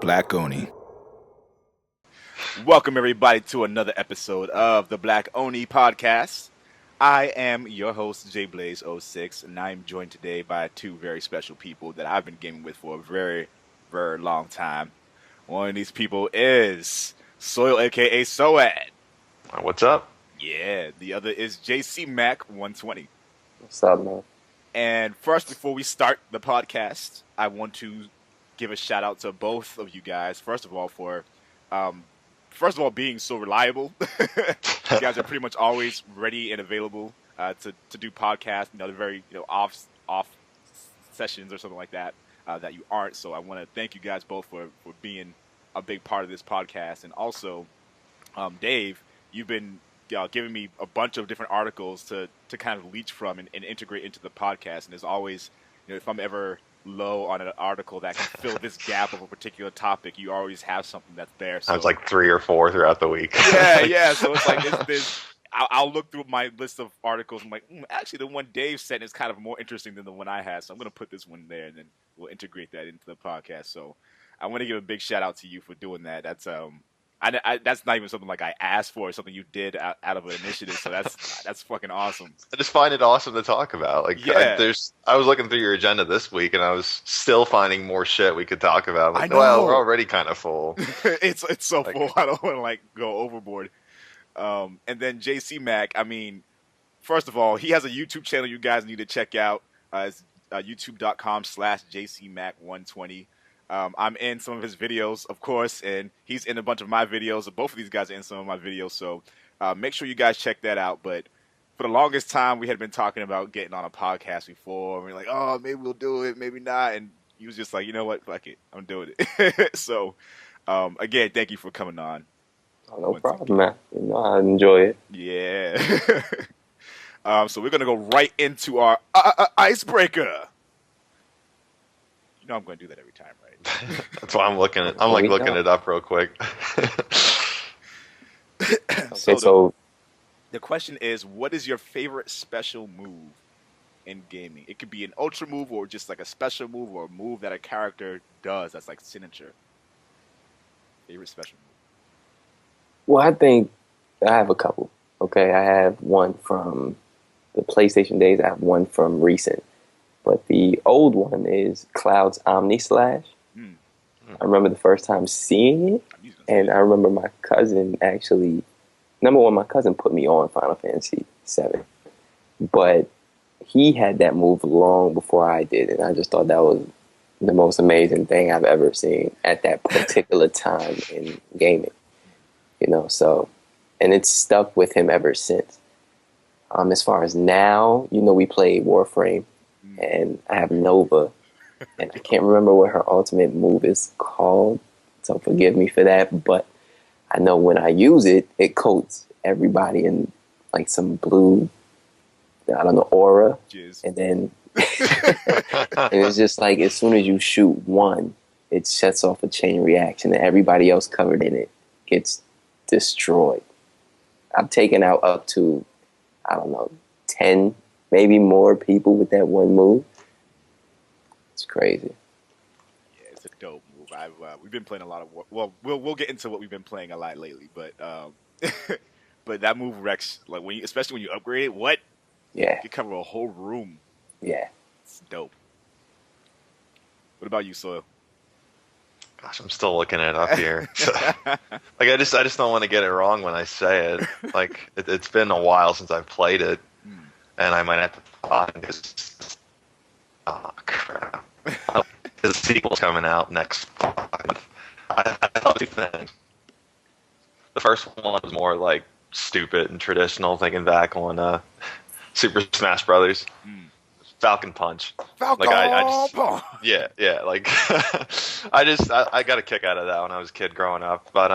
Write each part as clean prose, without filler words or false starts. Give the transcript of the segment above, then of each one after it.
Black Oni. Welcome, everybody, to another episode of the Black Oni podcast. I am your host, JBlaze06, and I'm joined today by two very special people that I've been gaming with for a very, very long time. One of these people is Soil, aka Soad. What's up? Yeah, the other is JC Mac 120. What's up, man? And first, before we start the podcast, I want to give a shout out to both of you guys. First of all, for being so reliable. You guys are pretty much always ready and available to do podcasts. They're very off sessions or something like that that you aren't. So I want to thank you guys both for being a big part of this podcast. And also, Dave, you've been giving me a bunch of different articles to kind of leech from and integrate into the podcast. And as always, if I'm ever low on an article that can fill this gap of a particular topic, you always have something that's there. So I was like 3 or 4 throughout the week. Yeah. So it's like this. I'll look through my list of articles. I'm like, actually, the one Dave sent is kind of more interesting than the one I had. So I'm going to put this one there, and then we'll integrate that into the podcast. So I want to give a big shout out to you for doing that. That's that's not even something like I asked for. It's something you did out of an initiative. So that's fucking awesome. I just find it awesome to talk about. Like, yeah. I was looking through your agenda this week, and I was still finding more shit we could talk about. Like, I know. Well, we're already kind of full. it's so full. I don't want to go overboard. And then JC Mac. I mean, first of all, he has a YouTube channel you guys need to check out. It's youtube.com/JCMac120. I'm in some of his videos, of course, and he's in a bunch of my videos. Both of these guys are in some of my videos, so make sure you guys check that out. But for the longest time, we had been talking about getting on a podcast before. And we were like, oh, maybe we'll do it, maybe not. And he was just like, you know what, fuck it, I'm doing it. So, again, thank you for coming on. Oh, no problem, man. I enjoy it. Yeah. So we're going to go right into our icebreaker. You know I'm going to do that every time, right? That's why I'm looking at. I'm looking it up real quick. So the question is, what is your favorite special move in gaming? It could be an ultra move or just like a special move or a move that a character does that's like signature. Favorite special move? well, I think I have a couple. Okay, I have one from the PlayStation days. I have one from recent. But the old one is Cloud's Omni Slash. I remember the first time seeing it, and I remember my cousin actually, my cousin put me on Final Fantasy VII, but he had that move long before I did, and I just thought that was the most amazing thing I've ever seen at that particular time in gaming, so, and it's stuck with him ever since. As far as now, we play Warframe, and I have Nova, and I can't remember what her ultimate move is called, so forgive me for that, but I know when I use it, it coats everybody in like some blue, aura, Jizz. and then and it's just like as soon as you shoot one, it sets off a chain reaction, and everybody else covered in it gets destroyed. I've taken out up to, 10, maybe more people with that one move. It's crazy. Yeah, it's a dope move. We've been playing a lot of we'll get into what we've been playing a lot lately, but but that move wrecks, like especially when you upgrade it. What? Yeah. You cover a whole room. Yeah. It's dope. What about you, Soil? Gosh, I'm still looking it up here. Like, I just don't want to get it wrong when I say it. Like, it's been a while since I've played it, and I might have to find this. Oh crap! The sequel's coming out next month. I thought two things. The first one was more like stupid and traditional, thinking back on Super Smash Brothers. Falcon Punch. Falcon Punch. Yeah. Like, I got a kick out of that when I was a kid growing up. But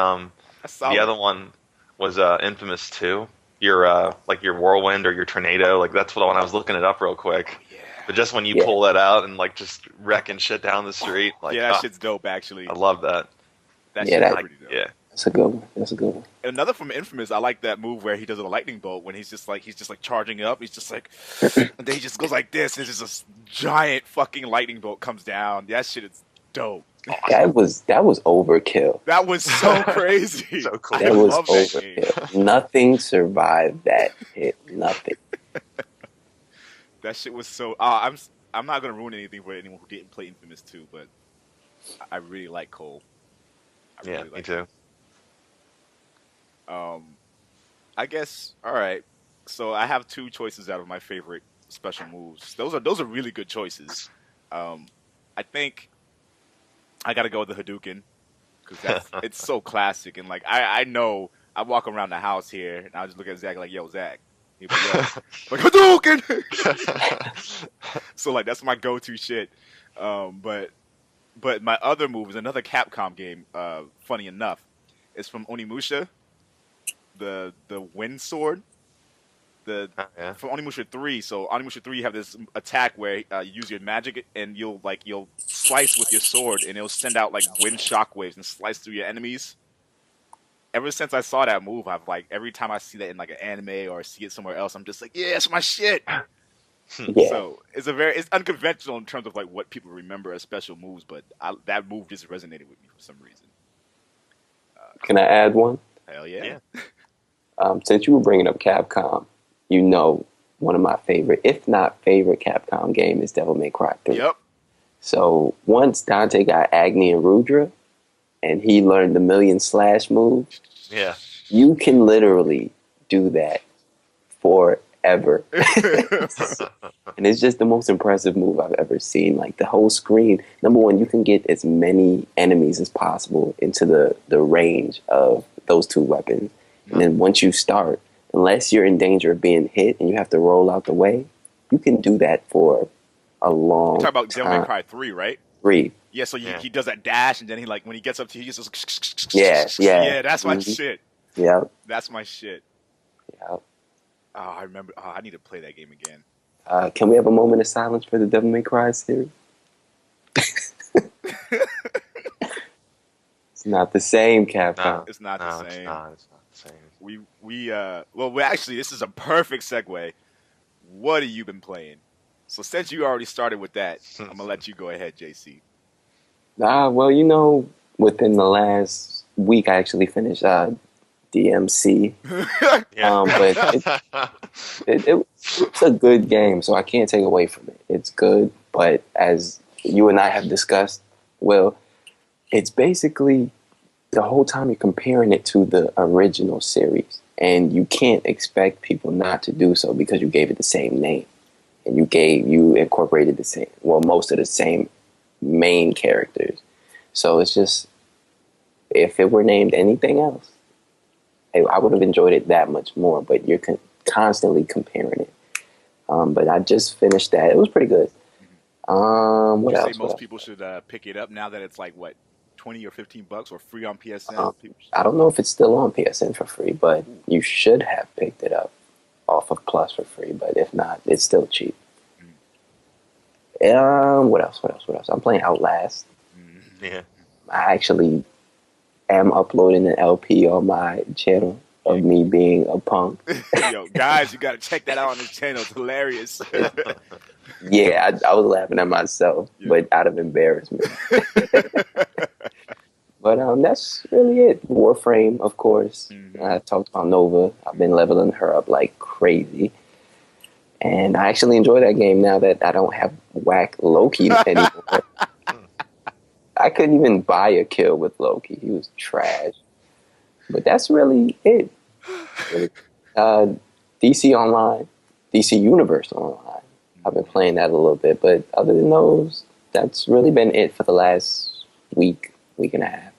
the other one was Infamous 2. Your whirlwind or your tornado. Like, that's what when I was looking it up real quick. Yeah. But just when you pull that out and like just wrecking shit down the street. Like, yeah, that shit's dope. Actually, I love that. That shit's pretty dope. Yeah. That's a good one. And another from Infamous, I like that move where he does a lightning bolt when he's just like charging up. He's just like, and then he just goes like this, and it's just a giant fucking lightning bolt comes down. That shit is dope. That was overkill. That was so crazy. So cool. I That was love that game. overkill. Nothing survived that hit. Nothing. That shit was so. I'm not gonna ruin anything for anyone who didn't play Infamous 2, but I really like Cole. I Yeah, really me like too. I guess. All right. So I have two choices out of my favorite special moves. Those are really good choices. I think I gotta go with the Hadouken because it's so classic and like I know I walk around the house here and I just look at Zach like, yo, Zach. He'll be like Hadouken. So like that's my go-to shit. But my other move is another Capcom game. Funny enough, it's from Onimusha, the Wind Sword. Yeah. From Onimusha 3. So Onimusha 3, you have this attack where you use your magic and you'll slice with your sword and it'll send out like wind shockwaves and slice through your enemies. Ever since I saw that move, I've like every time I see that in like an anime or see it somewhere else, I'm just like, yeah, it's my shit. Yeah. So it's unconventional in terms of like what people remember as special moves, but that move just resonated with me for some reason. Can I add one? Hell yeah. Since you were bringing up Capcom, you know one of my favorite, if not favorite, Capcom game is Devil May Cry 3. Yep. So once Dante got Agni and Rudra, and he learned the million slash move, Yeah. you can literally do that forever. And it's just the most impressive move I've ever seen. Like the whole screen, number one, you can get as many enemies as possible into the range of those two weapons. And then once you start, unless you're in danger of being hit and you have to roll out the way, you can do that for a long You're talking about time. Devil May Cry 3, right? 3. Yeah, so he does that dash, and then he like when he gets up to you, he just goes, Yeah. that's my shit. Yep. That's my shit. Yep. Oh, I remember. Oh, I need to play that game again. Can we have a moment of silence for the Devil May Cry series? It's not the same, Capcom. No, It's not the same. It's not the same. We actually, this is a perfect segue. What have you been playing? So since you already started with that, I'm gonna let you go ahead, JC. Well, you know, within the last week, I actually finished DMC. But it's a good game, so I can't take away from it. It's good, but as you and I have discussed, well, it's basically the whole time you're comparing it to the original series, and you can't expect people not to do so because you gave it the same name, and you incorporated the same, well, most of the same main characters. So it's just, if it were named anything else, I would have enjoyed it that much more, but you're constantly comparing it. But I just finished that. It was pretty good. What You else? say most people should pick it up now that it's like what, $20 or $15 or free on PSN. I don't know if it's still on PSN for free, but you should have picked it up off of Plus for free. But if not, it's still cheap. What else? I'm playing Outlast. Yeah. I actually am uploading an LP on my channel of me being a punk. Yo, guys, you gotta check that out on his channel. It's hilarious. Yeah, I was laughing at myself, but out of embarrassment. But that's really it. Warframe, of course. I talked about Nova. I've been leveling her up like crazy. And I actually enjoy that game now that I don't have whack Loki anymore. I couldn't even buy a kill with Loki. He was trash. But that's really it. DC Online, DC Universe Online. I've been playing that a little bit. But other than those, that's really been it for the last week and a half.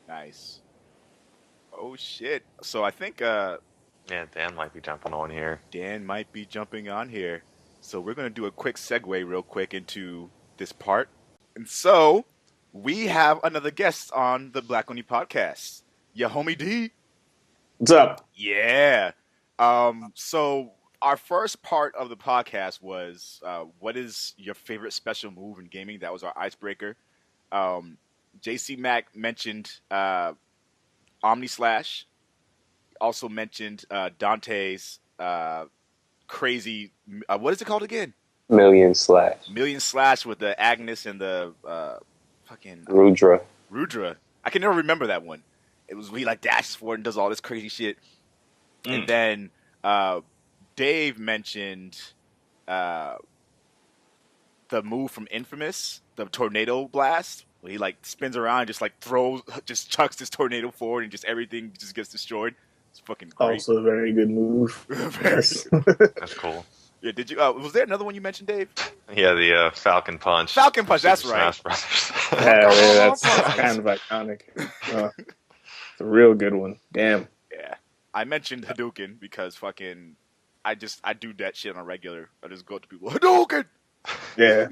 Nice. Oh, shit. So I think Yeah, Dan might be jumping on here. Dan might be jumping on here. So we're going to do a quick segue real quick into this part. And so we have another guest on the Black Oni podcast. Ya homie D. What's up? Yeah. So our first part of the podcast was what is your favorite special move in gaming? That was our icebreaker. JC Mack mentioned Omni Slash. Also mentioned Dante's crazy. What is it called again? Million Slash. Million Slash with the Agnes and the fucking Rudra. Rudra. I can never remember that one. It was he like dashes forward and does all this crazy shit. And then Dave mentioned the move from Infamous, the tornado blast, where he like spins around and just like just chucks this tornado forward and just everything just gets destroyed. It's fucking great. Also a very good move. That's cool. Yeah, did you? Was there another one you mentioned, Dave? Yeah, the Falcon Punch. Falcon Punch, that's Super right. Smash Brothers. Yeah, that's kind of iconic. It's a real good one. Damn. Yeah, I mentioned Hadouken because fucking, I do that shit on a regular. I just go to people, Hadouken! Yeah.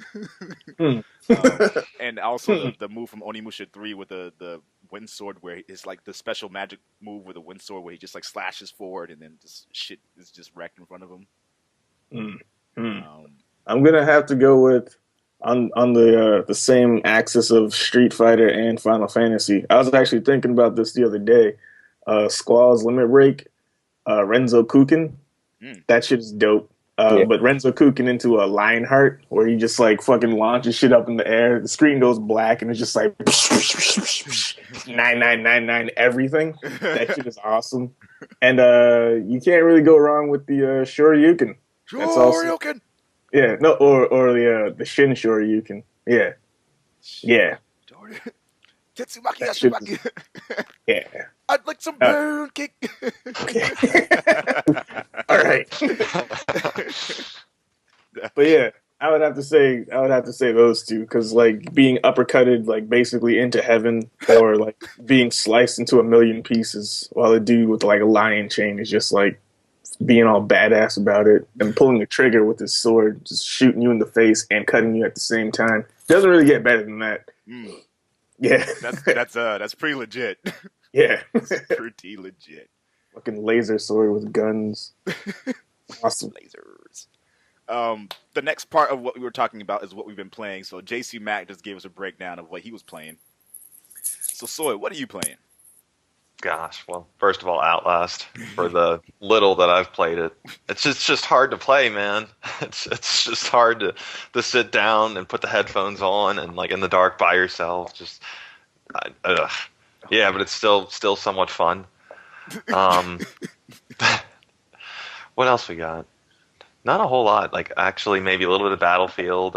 And also the move from Onimusha 3 with the wind sword, where it's like the special magic move with the wind sword where he just like slashes forward and then just shit is just wrecked in front of him. I'm gonna have to go with on the same axis of Street Fighter and Final Fantasy. I was actually thinking about this the other day. Squall's Limit Break, Renzo Kuken. That shit is dope. But Renzo Kuken into a Lionheart, where he just like fucking launches shit up in the air. The screen goes black and it's just like 9999 everything. That shit is awesome. And you can't really go wrong with the Shoryuken. That's also, yeah, no, or the Shin Shoryuken. Yeah. Tetsumaki Yashimaki. Yeah. I'd like some burn cake. All right. But yeah, I would have to say those two, because like being uppercutted like basically into heaven, or like being sliced into a million pieces while a dude with like a lion chain is just like being all badass about it, and pulling the trigger with his sword, just shooting you in the face and cutting you at the same time. Doesn't really get better than that. Yeah. That's pretty legit. Yeah. It's pretty legit. Fucking laser sword with guns. Awesome. Lasers. The next part of what we were talking about is what we've been playing. So JC Mack just gave us a breakdown of what he was playing. So Soy, what are you playing? Gosh, well, first of all, Outlast. For the little that I've played it, it's just hard to play, man. It's just hard to sit down and put the headphones on and like in the dark by yourself. Yeah, but it's still somewhat fun. What else we got? Not a whole lot. Like actually, maybe a little bit of Battlefield,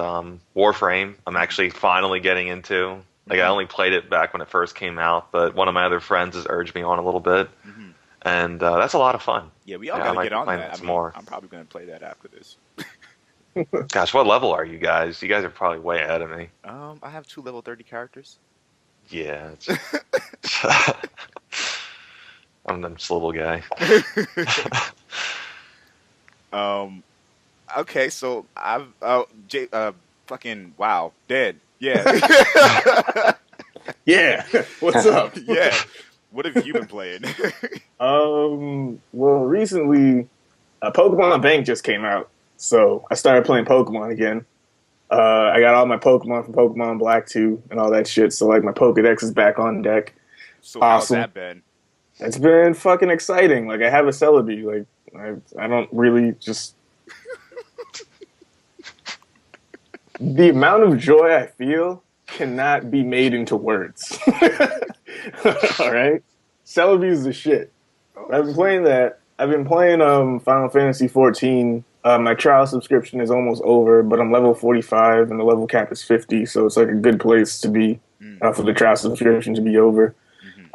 Warframe. I'm actually finally getting into. Like I only played it back when it first came out, but one of my other friends has urged me on a little bit, and that's a lot of fun. Yeah, we all gotta get on that. More. I'm probably gonna play that after this. Gosh, what level are you guys? You guys are probably way ahead of me. I have 2 level 30 characters. Yeah. I'm this little guy. Okay, so I've fucking wow, dead. Yeah. Yeah. What's up? Yeah. What have you been playing? Well, recently, Pokemon Bank just came out, so I started playing Pokemon again. I got all my Pokemon from Pokemon Black 2 and all that shit, so like my Pokedex is back on deck. So awesome. How's that been? It's been fucking exciting. Like I have a Celebi. Like I don't really just the amount of joy I feel cannot be made into words. All right, Celebi is the shit. I've been playing that. I've been playing Final Fantasy 14. My trial subscription is almost over, but I'm level 45 and the level cap is 50, so it's like a good place to be for the trial subscription to be over.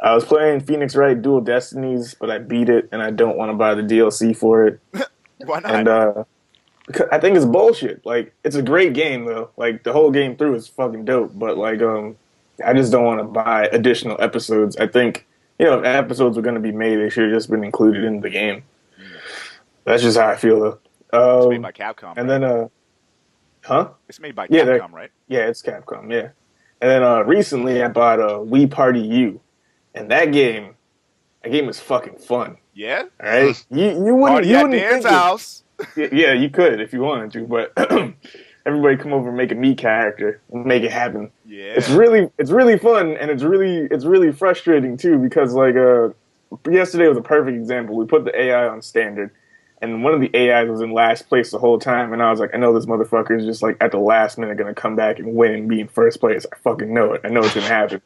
I was playing Phoenix Wright Dual Destinies, but I beat it, and I don't want to buy the DLC for it. Why not? And because I think it's bullshit. Like, it's a great game, though. Like, the whole game through is fucking dope, but, like, I just don't want to buy additional episodes. I think, if episodes were going to be made, they should have just been included in the game. That's just how I feel, though. It's made by Capcom. And then, huh? It's made by Capcom, right? Yeah, it's Capcom, yeah. And then recently I bought Wii Party U. And that game is fucking fun. Yeah? All right? You wouldn't, Party you at wouldn't Dan's think house. Yeah, you could if you wanted to, but everybody come over and make a me character and make it happen. Yeah. It's really fun, and it's really frustrating too, because like yesterday was a perfect example. We put the AI on standard, and one of the AIs was in last place the whole time, and I was like, I know this motherfucker is just like at the last minute gonna come back and win and be in first place. I fucking know it. I know it's gonna happen.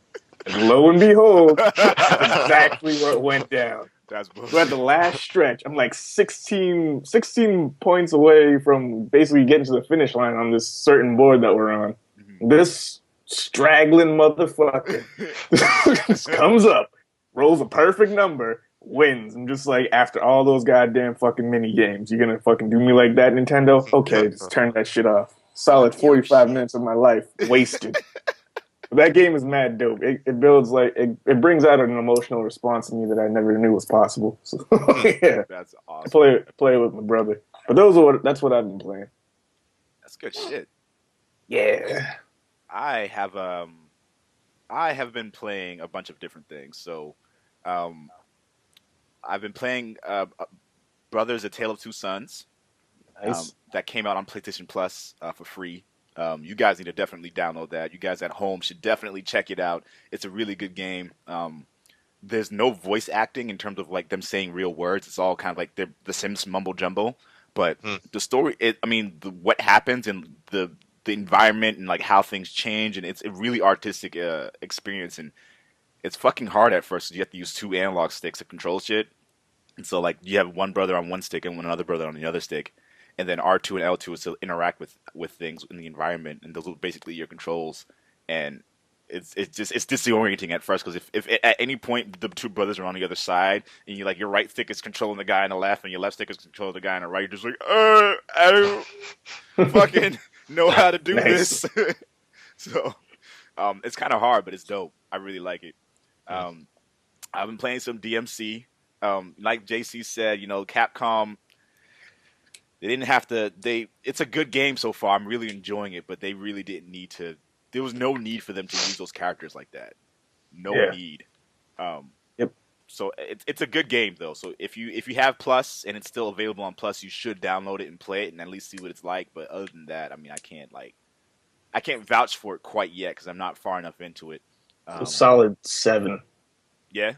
And lo and behold, that's exactly what went down. That's bullshit. So at the last stretch, I'm like 16 points away from basically getting to the finish line on this certain board that we're on. Mm-hmm. This straggling motherfucker just comes up, rolls a perfect number, wins. I'm just like, after all those goddamn fucking mini games, you're gonna fucking do me like that, Nintendo? Okay, just turn that shit off. Solid 45 minutes of my life wasted. But that game is mad dope. It builds like it brings out an emotional response in me that I never knew was possible. So yeah, That's I awesome. play it with my brother. But that's what I've been playing. That's good shit. Yeah. I have been playing a bunch of different things. So, I've been playing Brothers: A Tale of Two Sons. Nice. That came out on PlayStation Plus for free. You guys need to definitely download that. You guys at home should definitely check it out. It's a really good game. There's no voice acting in terms of like them saying real words. It's all kind of like the Sims mumble jumbo. But the story, what happens and the environment and like how things change, and it's a really artistic experience. And it's fucking hard at first. You have to use 2 analog sticks to control shit. And so like you have one brother on one stick and another brother on the other stick. And then R2 and L2 is to interact with things in the environment, and those are basically your controls. And it's disorienting at first, because if at any point the 2 brothers are on the other side, and your right stick is controlling the guy on the left, and your left stick is controlling the guy on the right, you're just like, I don't fucking know how to do this. So it's kind of hard, but it's dope. I really like it. I've been playing some DMC. Like JC said, Capcom. They didn't have to. It's a good game so far. I'm really enjoying it, but they really didn't need to. There was no need for them to use those characters like that. No need. Yep. So it's a good game though. So if you have Plus and it's still available on Plus, you should download it and play it and at least see what it's like. But other than that, I mean, I can't vouch for it quite yet because I'm not far enough into it. A solid 7. Yeah.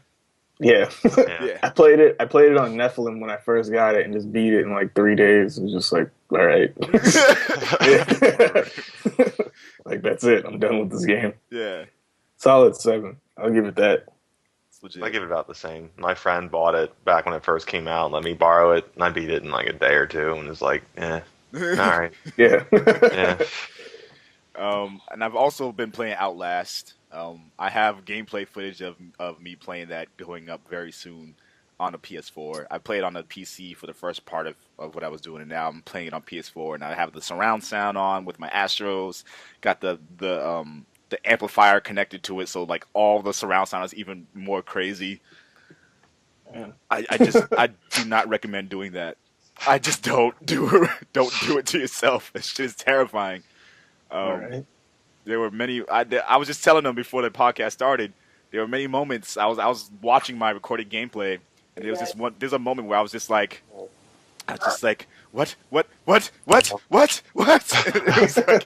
Yeah. Yeah. I played it on Nephilim when I first got it and just beat it in like 3 days. It was just like, all right. Like, that's it. I'm done with this game. Yeah. Solid 7. I'll give it that. It's legit. I give it about the same. My friend bought it back when it first came out and let me borrow it, and I beat it in like a day or 2 and was like, all right. Yeah. Yeah. And I've also been playing Outlast. I have gameplay footage of me playing that going up very soon on a PS4. I played on a PC for the first part of what I was doing, and now I'm playing it on PS4. And I have the surround sound on with my Astros. Got the amplifier connected to it, so like all the surround sound is even more crazy. I do not recommend doing that. I just don't do it to yourself. That shit is terrifying. All right. There were many. I was just telling them before the podcast started. There were many moments. I was watching my recorded gameplay, and there's a moment where I was just like, what? It was like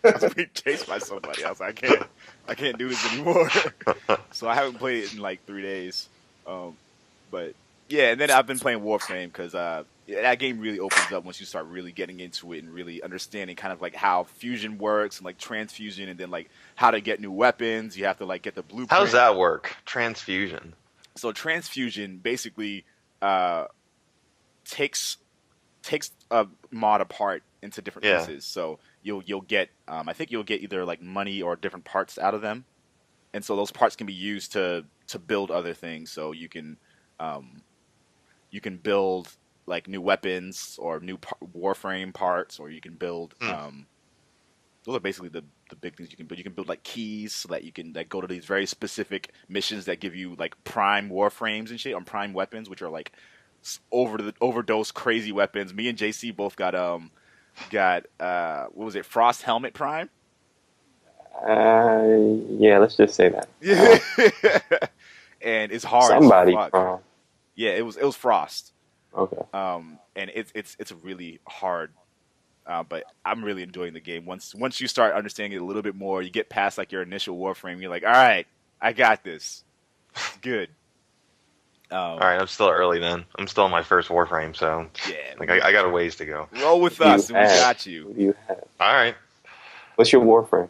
I was being chased by somebody. I was like, I can't do this anymore. So I haven't played it in like 3 days. But yeah, and then I've been playing Warframe because that game really opens up once you start really getting into it and really understanding kind of like how fusion works and like transfusion, and then like how to get new weapons. You have to like get the blueprint. How does that work? Transfusion. So transfusion basically takes a mod apart into different pieces. So you'll get I think you'll get either like money or different parts out of them, and so those parts can be used to build other things. So you can build like new weapons or new Warframe parts, or you can build. Those are basically the big things you can build. You can build like keys so that you can like go to these very specific missions that give you like prime Warframes and shit, on prime weapons, which are like overdose crazy weapons. Me and JC both got what was it, Frost Helmet Prime? Yeah, let's just say that. Yeah. And it's hard. Somebody. Yeah, it was Frost. Okay. And it's really hard. But I'm really enjoying the game. Once you start understanding it a little bit more, you get past like your initial Warframe. You're like, all right, I got this. It's good. All right, I'm still early then. I'm still in my first Warframe, so Yeah, like I got a ways to go. roll with Who do you us, and we have? got Who you. do you have? All right, What's your Warframe?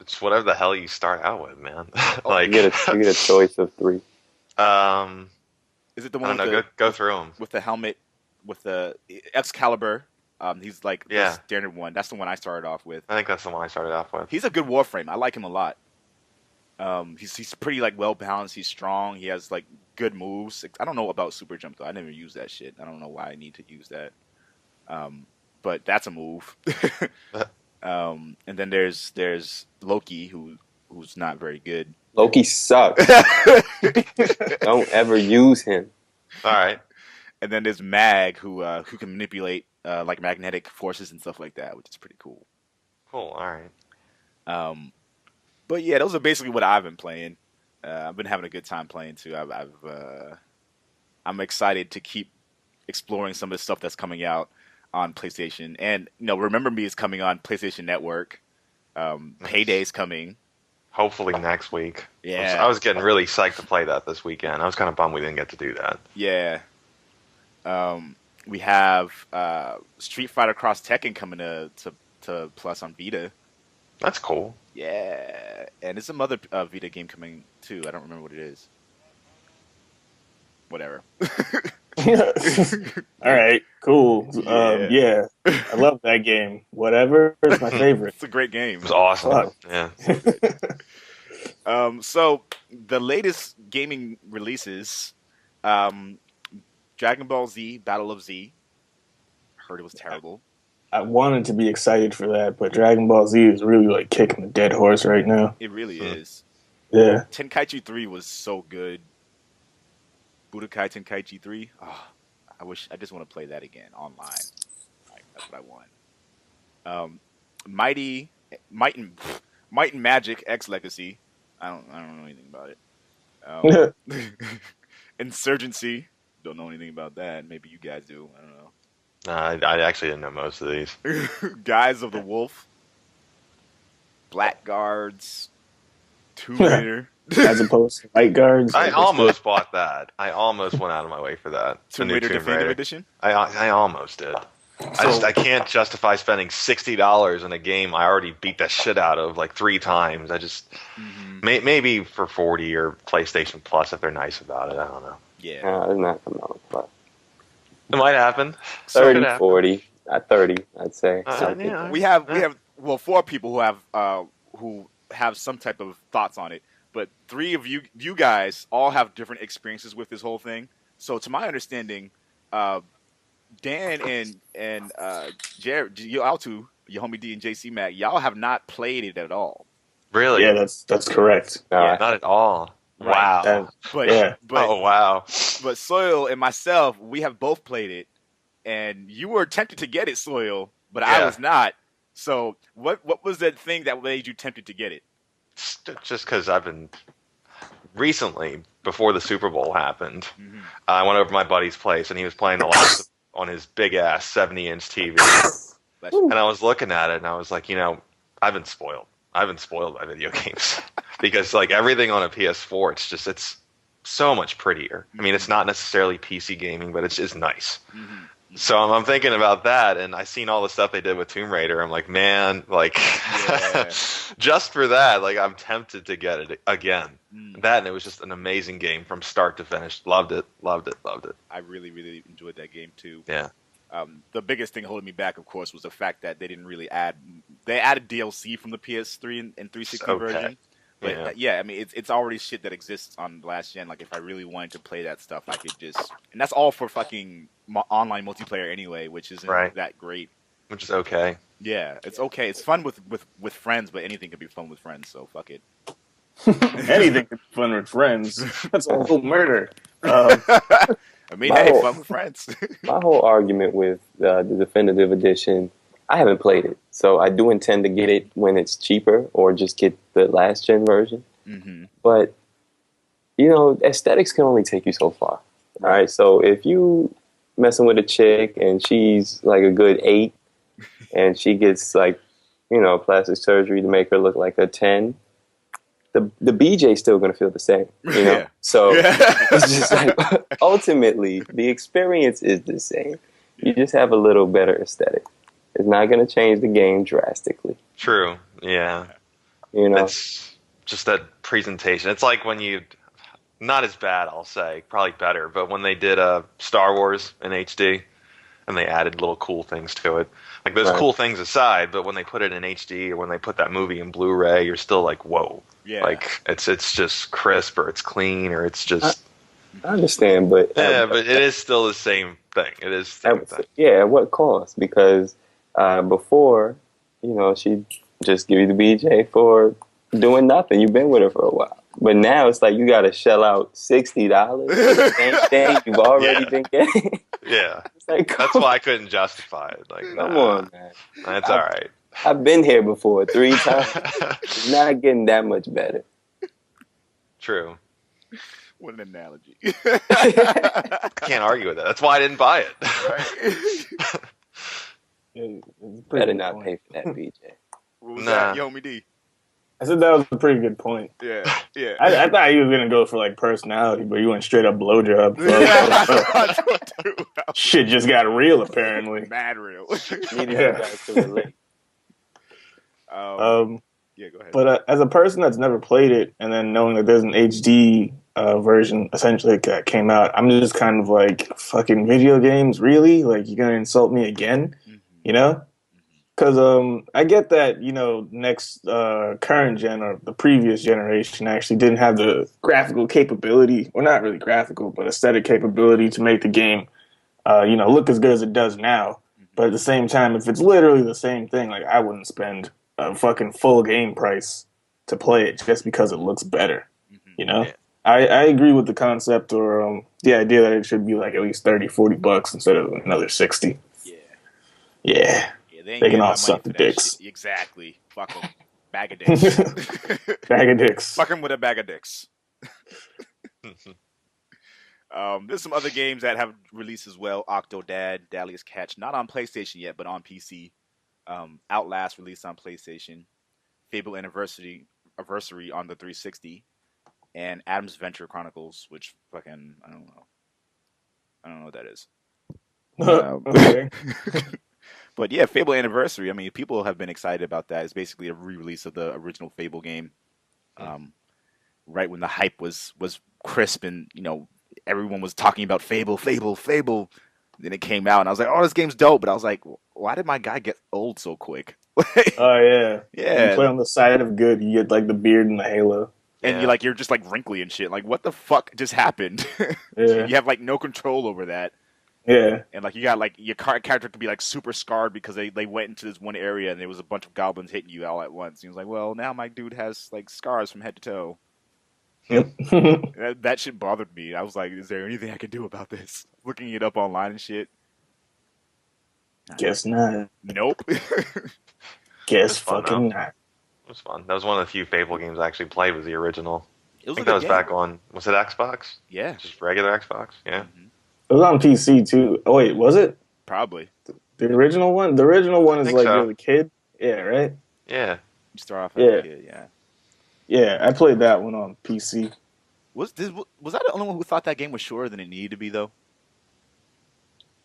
it's whatever the hell you start out with, man. Oh, like, You get a choice of 3. Is it the I one don't with know. the Go through them. with the helmet with the Excalibur? He's like the Yeah. standard one. That's the one I started off with. I think that's the one I started off with. He's a good Warframe. I like him a lot. He's pretty like well balanced. He's strong. He has like good moves. I don't know about super jump though. I never use that shit. I don't know why I need to use that. But that's a move. And then there's Loki who's not very good. Loki sucks. Don't ever use him. All right. And then there's Mag who can manipulate like magnetic forces and stuff like that, which is pretty cool. Cool. All right. But yeah, those are basically what I've been playing. I've been having a good time playing too. I'm excited to keep exploring some of the stuff that's coming out on PlayStation. And Remember Me is coming on PlayStation Network. Payday's coming. Hopefully next week. Yeah. I was getting really psyched to play that this weekend. I was kind of bummed we didn't get to do that. Yeah. We have Street Fighter Cross Tekken coming to Plus on Vita. That's cool. Yeah, and there's some other Vita game coming too. I don't remember what it is. Whatever. All right, cool. Yeah. Yeah, I love that game. Whatever, it's my favorite. It's a great game. It was awesome. Fuck. Yeah. So the latest gaming releases, Dragon Ball Z, Battle of Z. Heard it was terrible. I wanted to be excited for that, but Dragon Ball Z is really like kicking a dead horse right now. It really is. Yeah. Tenkaichi 3 was so good. Budokai Tenkaichi 3. Oh, I just want to play that again online. Like, that's what I want. Might and Magic X Legacy. I don't know anything about it. Insurgency. Don't know anything about that. Maybe you guys do. I don't know. I actually didn't know most of these. Guys of the Wolf. Blackguards. Tomb Raider. As opposed to Light Guards. I almost bought that. I almost went out of my way for that. The Tomb new Raider Tomb Definitive Raider. Edition. I almost did. I can't justify spending $60 in a game I already beat the shit out of like 3 times. I just maybe for 40 or PlayStation Plus if they're nice about it. I don't know. Yeah. It's not coming out. But It might happen. 30, Could happen. 40. At 30, I'd say. Yeah. We have 4 people who have some type of thoughts on it, but 3 of you guys all have different experiences with this whole thing. So to my understanding, Dan and Jared, y'all two, your homie D and JC Mac, y'all have not played it at all. Really? Yeah, that's correct. No, Yeah. Not at all. Right. Wow. That- But Yeah. Oh wow. but Soil and myself, we have both played it, and you were tempted to get it, Soil, but I Yeah. was not. So what was that thing that made you tempted to get it? Just because I've been recently, before the Super Bowl happened, Mhm. I went over to my buddy's place and he was playing The Last of on his big ass 70-inch TV, Bless you. and I was looking at it and I was like, I've been spoiled. I've been spoiled by video games because like everything on a PS4, it's so much prettier. I mean, it's not necessarily PC gaming, but it's just nice. Mhm. So I'm thinking about that, and I seen all the stuff they did with Tomb Raider. I'm like, man, like, Yeah. just for that, like, I'm tempted to get it again. Mm. That, and it was just an amazing game from start to finish. Loved it. I really, really enjoyed that game too. Yeah. The biggest thing holding me back, of course, was the fact that they didn't really add. They added DLC from the PS3 and 360 Okay. version. But Yeah. yeah, I mean, it's already shit that exists on last gen. Like, if I really wanted to play that stuff, I could just, and that's all for fucking online multiplayer anyway, which isn't Right. that great. Which is okay. Yeah, it's okay. It's fun with friends, but anything could be fun with friends. So fuck it. Anything can be fun with friends. That's a whole murder. I mean, hey, Oh. fun with friends. My whole argument with the definitive edition, I haven't played it, so I do intend to get it when it's cheaper, or just get the last gen version. hmm But aesthetics can only take you so far. All right, so if you messing with a chick and she's like a good 8, and she gets like plastic surgery to make her look like a 10, the BJ's still gonna feel the same, you know. Yeah. So Yeah. it's just like ultimately the experience is the same. You just have a little better aesthetic. It's not gonna change the game drastically, True. Yeah. you know. It's just that presentation. It's like when you, not as bad, I'll say, probably better, but when they did Star Wars in HD and they added little cool things to it. Like those Right. cool things aside, but when they put it in HD or when they put that movie in Blu-ray, you're still like, whoa. Yeah. Like it's just crisp or it's clean or it's just I understand, but yeah, but it is still the same thing. It is the same thing. yeah, at what cost? Because before, you know, she'd just give you the BJ for doing nothing. You've been with her for a while. But now it's like you got to shell out $60. Same thing you've already Yeah. been getting. Yeah. It's like, That's why I couldn't justify it. Like, come nah, on, man. that's all right. I've been here before 3 times. It's not getting that much better. True. What an analogy. I can't argue with that. That's why I didn't buy it. Right. Yeah, it's a pretty Better good not point. pay for that BJ. What was Nah. that? Yo, me D. I said that was a pretty good point. Yeah. Yeah. I thought you were gonna go for like personality, but you went straight up blowjob. Shit just got real apparently. Mad real. Needed you Yeah. guys to relate. Yeah, go ahead. But as a person that's never played it, and then knowing that there's an HD version essentially that came out, I'm just kind of like, fucking video games, really? Like, you're gonna insult me again? Mhm. You know? Because I get that, you know, next current gen or the previous generation actually didn't have the graphical capability, or not really graphical, but aesthetic capability to make the game, you know, look as good as it does now. But at the same time, if it's literally the same thing, like, I wouldn't spend a fucking full game price to play it just because it looks better, you know? Yeah. I agree with the concept or the idea that it should be like at least $30-$40 instead of another 60. Yeah. Yeah. Yeah, they ain't They can getting all my suck money for the that dicks. shit. Exactly. Fuck them. Bag of dicks. Bag of dicks. Fuck them with a bag of dicks. There's some other games that have released as well. Octodad, Dahlia's Catch, not on PlayStation yet, but on PC. Outlast released on PlayStation. Fable Anniversary on the 360. And Adam's Venture Chronicles, which fucking, I don't know what that is. Okay. But yeah, Fable Anniversary. I mean, people have been excited about that. It's basically a re-release of the original Fable game. Right when the hype was crisp and, you know, everyone was talking about Fable. Then it came out and I was like, oh, this game's dope. But I was like, why did my guy get old so quick? Oh yeah. Yeah. You play on the side of good, you get like the beard and the halo. And Yeah. you're just like wrinkly and shit. Like, what the fuck just happened? Yeah. You have like no control over that. Yeah. And like you got like your character could be like super scarred because they went into this one area and there was a bunch of goblins hitting you all at once. And he was like, well, now my dude has like scars from head to toe. Yep. That shit bothered me. I was like, is there anything I can do about this? Looking it up online and shit. Guess not. Nope. Guess It's fun, fucking though. not. It was fun. That was one of the few Fable games I actually played. Was the original. It I was a think good that was game. back on. Was it Xbox? Yeah. Just regular Xbox. Yeah. Mhm. It was on PC too. Oh wait, was it Probably. the original one? The original one is think like so. you're the kid. Yeah, right. Yeah. You start off as Yeah. a kid, yeah. Yeah, I played that one on PC. Was that the only one who thought that game was shorter than it needed to be though?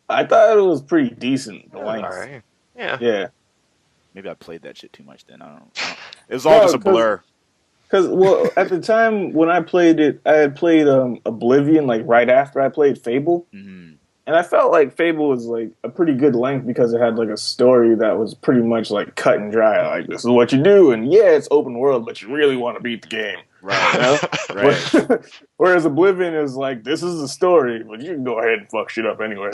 I thought it was pretty decent. The All length. right. Yeah. Yeah, Maybe I played that shit too much then. I don't know. It was all No, just a 'cause- blur. because well, at the time when I played it, I had played Oblivion like right after I played Fable. Mhm. And I felt like Fable was like a pretty good length because it had like a story that was pretty much like cut and dry. Like, this is what you do, and yeah, it's open world, but you really want to beat the game. Right. You know? Right. Whereas Oblivion is like, this is the story, but you can go ahead and fuck shit up anyway.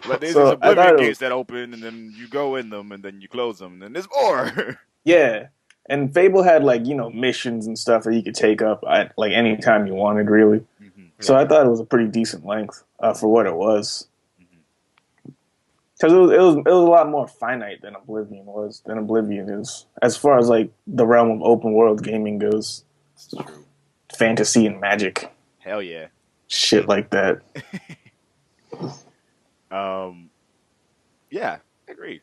But there's So, these I thought Oblivion it gates that open, and then you go in them, and then you close them, and then there's more. Yeah. And Fable had like, you know, missions and stuff that you could take up at like any time you wanted, really. Mhm. So I thought it was a pretty decent length for what it was. Mhm. Because it was a lot more finite than Oblivion is, as far as like the realm of open world gaming goes. It's true. Fantasy and magic, Hell yeah. shit like that. Yeah, agreed.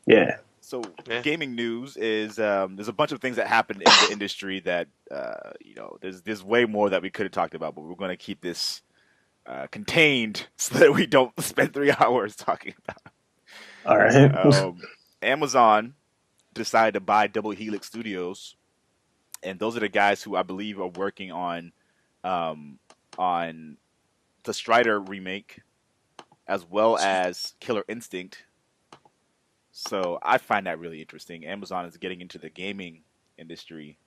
Yeah. So Yeah. gaming news is there's a bunch of things that happened in the industry that there's way more that we could have talked about, but we're going to keep this contained so that we don't spend 3 hours talking about it. All right. Amazon decided to buy Double Helix Studios, and those are the guys who I believe are working on the Strider remake as well as Killer Instinct. So I find that really interesting. Amazon is getting into the gaming industry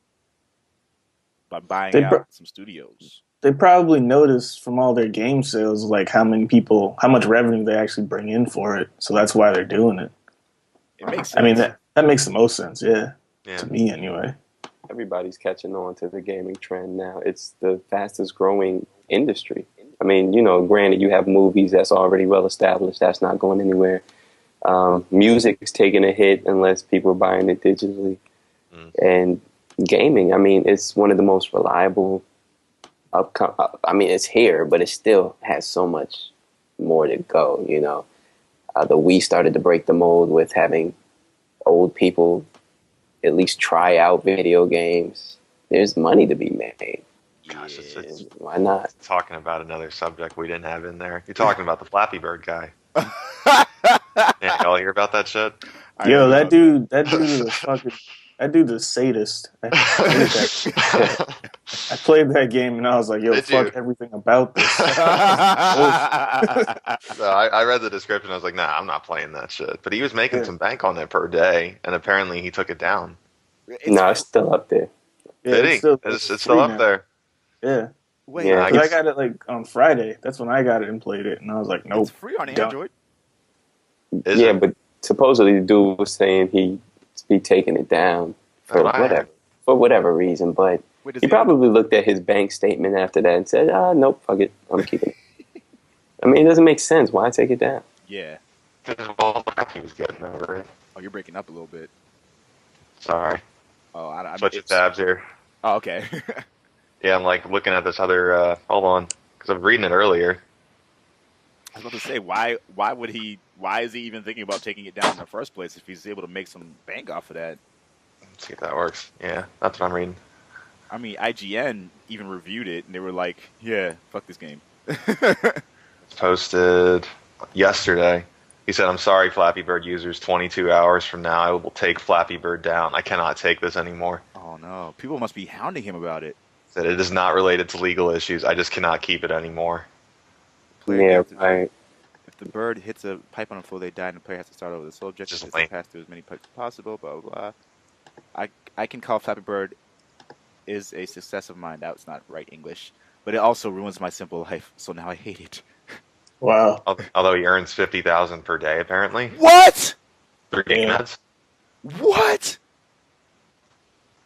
by buying out some studios. They probably noticed from all their game sales, like how much revenue they actually bring in for it. So that's why they're doing it. It makes sense. I mean, that makes the most sense, yeah. Yeah. To me, anyway. Everybody's catching on to the gaming trend now. It's the fastest growing industry. I mean, granted, you have movies that's already well established. That's not going anywhere. Music's taking a hit unless people are buying it digitally. And gaming, I mean, it's one of the most reliable I mean, it's here, but it still has so much more to go, The Wii started to break the mold with having old people at least try out video games. There's money to be made. Gosh, it's why not? Talking about another subject we didn't have in there. You're talking about the Flappy Bird guy. Yeah, y'all hear about that shit? Yo, that dude is fucking. That dude's a sadist. I played that game and I was like, yo, fuck everything about this. So I read the description. I was like, nah, I'm not playing that shit. But he was making some bank on it per day, and apparently he took it down. It's still up there. Yeah, Did he? It's still up there. Yeah. Wait, Yeah, I got it like on Friday. That's when I got it and played it. And I was like, nope. It's free on Android. Is it? But supposedly the dude was saying he'd be taking it down for whatever reason. But he probably looked at his bank statement after that and said, nope, fuck it. I'm keeping it. I mean, it doesn't make sense. Why take it down? Yeah. Because of all the crap he was getting over it. Oh, you're breaking up a little bit. Sorry. Oh, I Switching tabs here. Oh, okay. Yeah, I'm like looking at this other. Hold on, because I'm reading it earlier. I was about to say, why is he even thinking about taking it down in the first place if he's able to make some bank off of that? Let's see if that works. Yeah, that's what I'm reading. I mean, IGN even reviewed it, and they were like, yeah, fuck this game. It's posted yesterday. He said, I'm sorry, Flappy Bird users. 22 hours from now, I will take Flappy Bird down. I cannot take this anymore. Oh, no. People must be hounding him about it. Said it is not related to legal issues. I just cannot keep it anymore. Yeah, right. If the bird hits a pipe on the floor, they die, and the player has to start over. The sole objective is to pass through as many pipes as possible, blah, blah, blah. I can call Flappy Bird is a success of mine. That's not right English. But it also ruins my simple life, so now I hate it. Wow. Although he earns $50,000 per day, apparently. What? For game ads. What?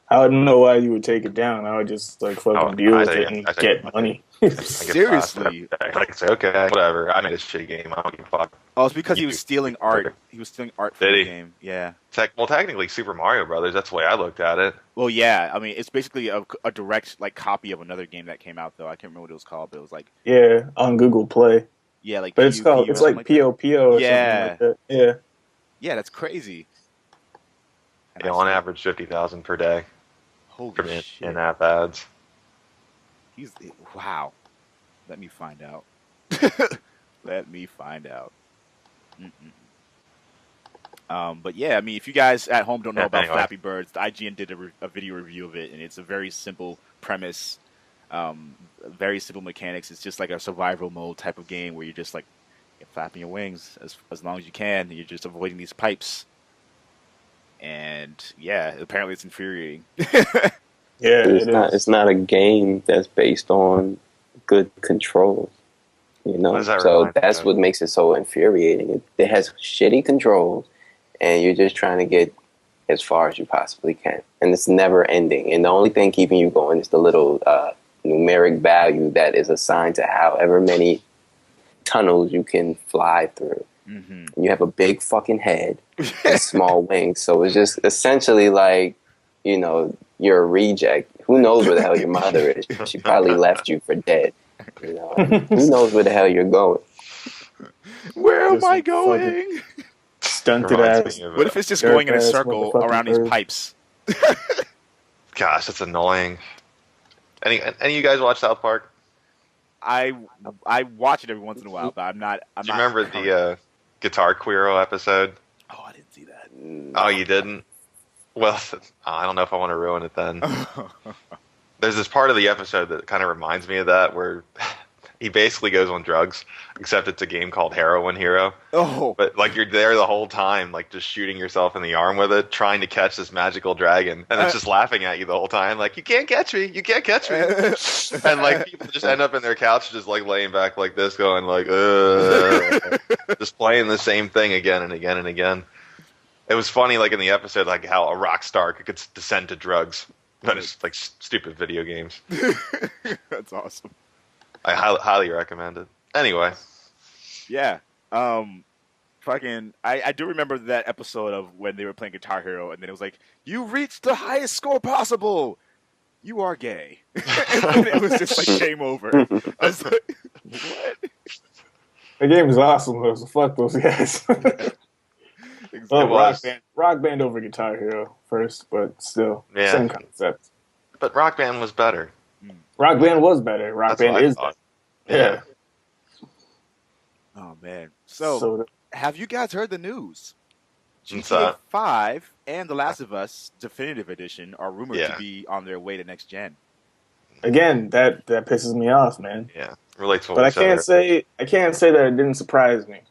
I wouldn't know why you would take it down. I would just fucking deal with it and get money. Seriously. I could say, okay, whatever. I made a shitty game. I don't give a fuck. Oh, it's because he was stealing art. He was stealing art from the game. Yeah. Technically, Super Mario Brothers. That's the way I looked at it. Well, yeah. I mean, it's basically a direct copy of another game that came out, though. I can't remember what it was called, but it was like on Google Play. Yeah, like. But it's like POPO or something like that. Yeah. Yeah, that's crazy. And on average, $50,000 per day. Holy shit! In-app ads. Wow. Let me find out. Let me find out. But yeah, I mean, if you guys at home don't know about Flappy Birds, the IGN did a video review of it, and it's a very simple premise, very simple mechanics. It's just like a survival mode type of game where you're just like you're flapping your wings as long as you can, and you're just avoiding these pipes. And yeah, apparently it's infuriating. Yeah, it's not a game that's based on good controls. So that's what makes it so infuriating. It has shitty controls, and you're just trying to get as far as you possibly can, and it's never ending. And the only thing keeping you going is the little numeric value that is assigned to however many tunnels you can fly through. Mm-hmm. You have a big fucking head and small wings, so it's just essentially like, you're a reject. Who knows where the hell your mother is? She probably left you for dead. Who knows where the hell you're going? Where am I going? stunted Reminds ass. me of What it. if it's just Derp going in a ass circle motherfucking around these bird. pipes? Gosh, that's annoying. Any of you guys watch South Park? I watch it every once in a while, but I'm not. Do you remember the Guitar Queero episode? Oh, I didn't see that. Oh, you didn't? Well, I don't know if I want to ruin it then. There's this part of the episode that kind of reminds me of that where he basically goes on drugs, except it's a game called Heroin Hero. Oh, But like you're there the whole time, like just shooting yourself in the arm with it, trying to catch this magical dragon, and it's just laughing at you the whole time, like you can't catch me, you can't catch me. And like people just end up in their couch, just like laying back like this, going like, just playing the same thing again and again and again. It was funny, like in the episode, like how a rock star could descend to drugs, but it's like stupid video games. that's awesome. I highly recommend it. Anyway, Yeah. Fucking, I do remember that episode of when they were playing Guitar Hero, and then it was like, "You reached the highest score possible. You are gay." And then it was just like game over. I was like, "What?" The game is awesome though, so fuck those guys. It was. Rock Band over Guitar Hero first, but still, Yeah. same concept. but Rock Band was better. Rock Band was better. Rock That's what Band I is thought. better. Yeah. Oh man. So, have you guys heard the news? What's GTA that? 5 and The Last of Us Definitive Edition are rumored Yeah. to be on their way to next gen. again, that pisses me off, man. Yeah, relates to what But we I said can't say that it didn't surprise me.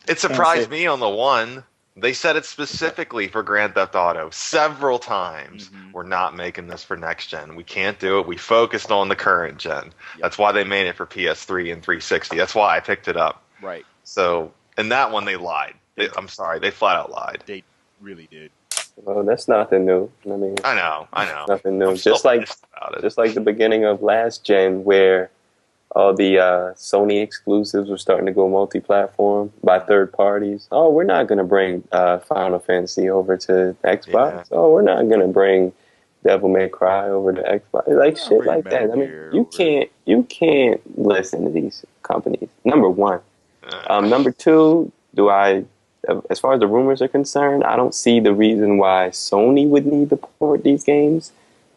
It surprised me on the one. They said it specifically for Grand Theft Auto several times. Mhm. We're not making this for next gen. We can't do it. We focused on the current gen. That's why they made it for PS3 and 360. That's why I picked it up. Right. So, in that one, they lied. I'm sorry, they flat out lied. They really did. Well, that's nothing new. I mean, I know. nothing new. I'm still Just like pissed about it. just like the beginning of last gen, where all the Sony exclusives were starting to go multi-platform by third parties. Oh, we're not going to bring Final Fantasy over to Xbox. Yeah. Oh, we're not going to bring Devil May Cry over to Xbox. Like Not shit bring like that. Metal I mean, Gear you over. can't listen to these companies. Number one. Uh, Number two, as far as the rumors are concerned, I don't see the reason why Sony would need to port these games.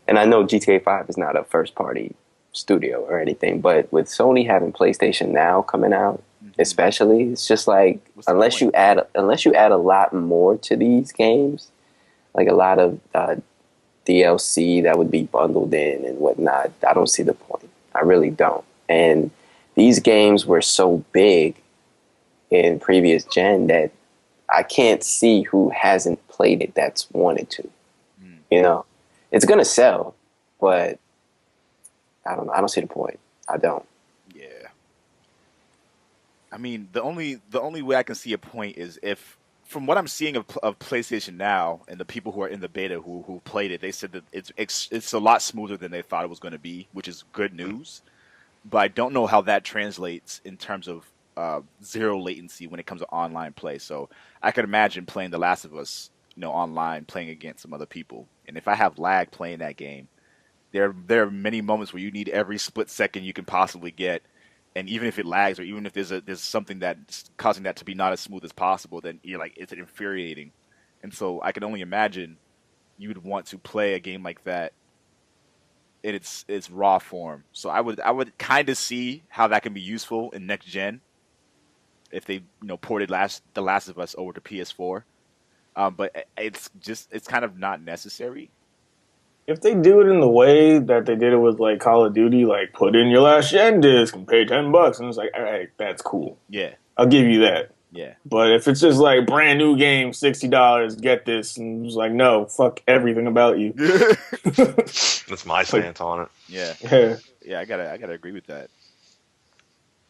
And I know GTA 5 is not a first-party studio or anything, but with Sony having PlayStation Now coming out, especially, it's just like What's the unless you add a lot more to these games, like a lot of DLC that would be bundled in and whatnot, I don't see the point. I really don't. And these games were so big in previous gen that I can't see who hasn't played it that's wanted to. You know, it's gonna sell, but I don't know. I don't see the point. I don't. Yeah. I mean, the only way I can see a point is if, from what I'm seeing of PlayStation Now and the people who are in the beta who played it, they said that it's a lot smoother than they thought it was going to be, which is good news. But I don't know how that translates in terms of zero latency when it comes to online play. So I could imagine playing The Last of Us, online, playing against some other people. And if I have lag playing that game, there are many moments where you need every split second you can possibly get. And even if it lags, or even if there's something that's causing that to be not as smooth as possible, then you're like, it's infuriating. And so I can only imagine you would want to play a game like that in its raw form. So I would kind of see how that can be useful in next gen if they ported The Last of Us over to PS4. But it's kind of not necessary. If they do it in the way that they did it with like Call of Duty, like put in your last gen disc and pay $10, and it's like, all right, that's cool. Yeah, I'll give you that. yeah. But if it's just like brand new game, $60, get this, and it's like, no, fuck everything about you. That's my stance on it. Yeah. Yeah. Yeah, I gotta agree with that.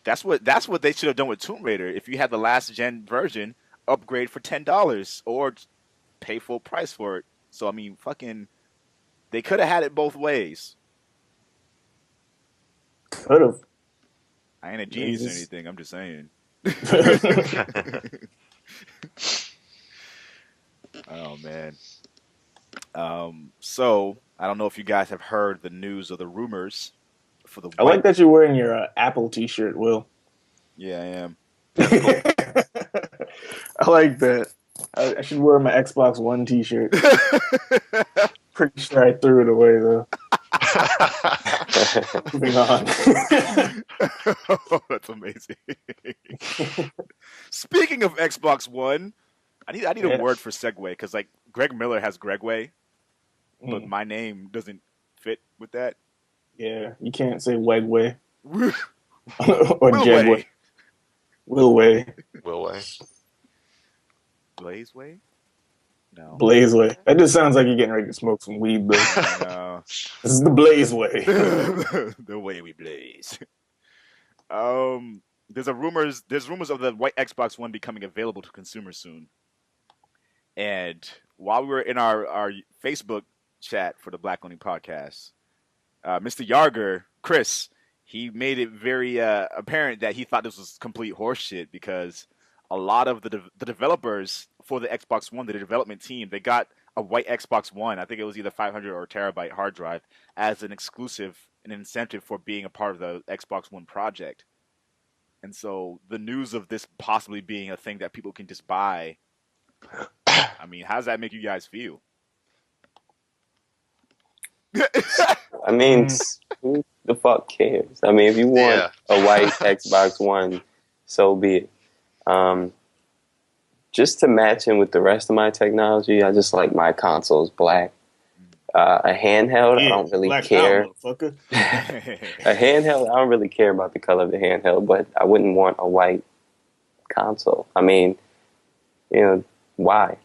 That's what they should have done with Tomb Raider. If you had the last gen version, upgrade for $10 or pay full price for it. So I mean, fucking, they could have had it both ways. Could have. I ain't a genius or just- anything. I'm just saying. Oh man. So I don't know if you guys have heard the news or the rumors for the. I like that you're wearing your Apple T-shirt, Will. Yeah, I am. I like that. I should wear my Xbox One T-shirt. Pretty sure I threw it away though. Moving on. Oh, that's amazing. Speaking of Xbox One, I need a word for segue because like Greg Miller has Gregway, but my name doesn't fit with that. Yeah, you can't say Wegway or Willway. Jegway. Willway. Willway. Blazeway? No. Blazeway. That just sounds like you're getting ready to smoke some weed, though. No. This is the Blazeway. The way we blaze. There's rumors of the white Xbox One becoming available to consumers soon. And while we were in our Facebook chat for the Black Only podcast, Mr. Yarger, Chris, he made it very apparent that he thought this was complete horseshit because a lot of the developers for the Xbox One, the development team, they got a white Xbox One. I think it was either 500 or a terabyte hard drive as an exclusive, an incentive for being a part of the Xbox One project. And so the news of this possibly being a thing that people can just buy, I mean, how does that make you guys feel? I mean, who the fuck cares? I mean, if you want a white Xbox One, so be it. Just to match in with the rest of my technology, I just like my consoles black. A handheld, I don't really care. A handheld, I don't really care about the color of the handheld, but I wouldn't want a white console. I mean, why?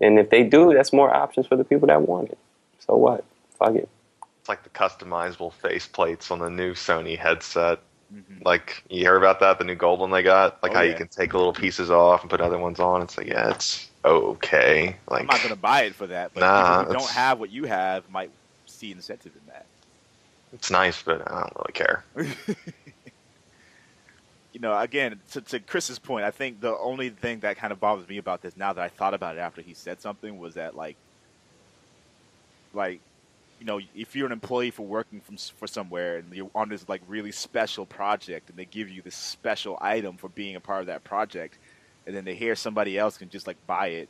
And if they do, that's more options for the people that want it. So what? Fuck it. It's like the customizable faceplates on the new Sony headset. Mm-hmm. Like, you hear about that, the new gold one they got? Like, you can take little pieces off and put other ones on. It's like, yeah, it's okay. Like, I'm not going to buy it for that, but people who don't have what you have might see incentive in that. It's nice, but I don't really care. Again, to Chris's point, I think the only thing that kind of bothers me about this now that I thought about it after he said something was that, if you're an employee for working for somewhere and you're on this like really special project and they give you this special item for being a part of that project, and then they hear somebody else can just like buy it.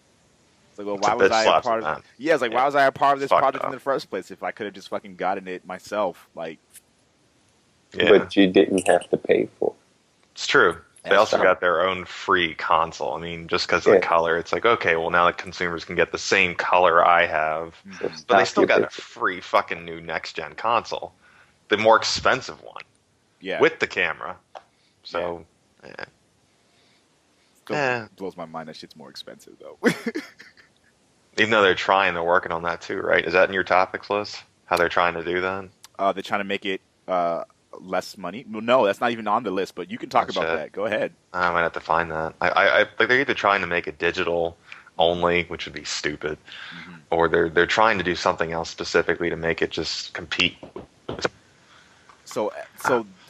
It's like, well, why was I a part of? Yeah, it's like, why was I a part of this project in the first place if I could have just fucking gotten it myself? Like, but you didn't have to pay for it. It's true. They also got their own free console. I mean, just because of the color, it's like, okay, well, now the consumers can get the same color I have. But they still got a free fucking new next-gen console. The more expensive one. Yeah. With the camera. So, Still blows my mind that shit's more expensive, though. Even though they're working on that, too, right? Is that in your topics list? How they're trying to do that? They're trying to make it... less money? No, that's not even on the list, but you can talk about that. Go ahead. I might have to find that. I like they're either trying to make it digital only, which would be stupid, or they're trying to do something else specifically to make it just compete. So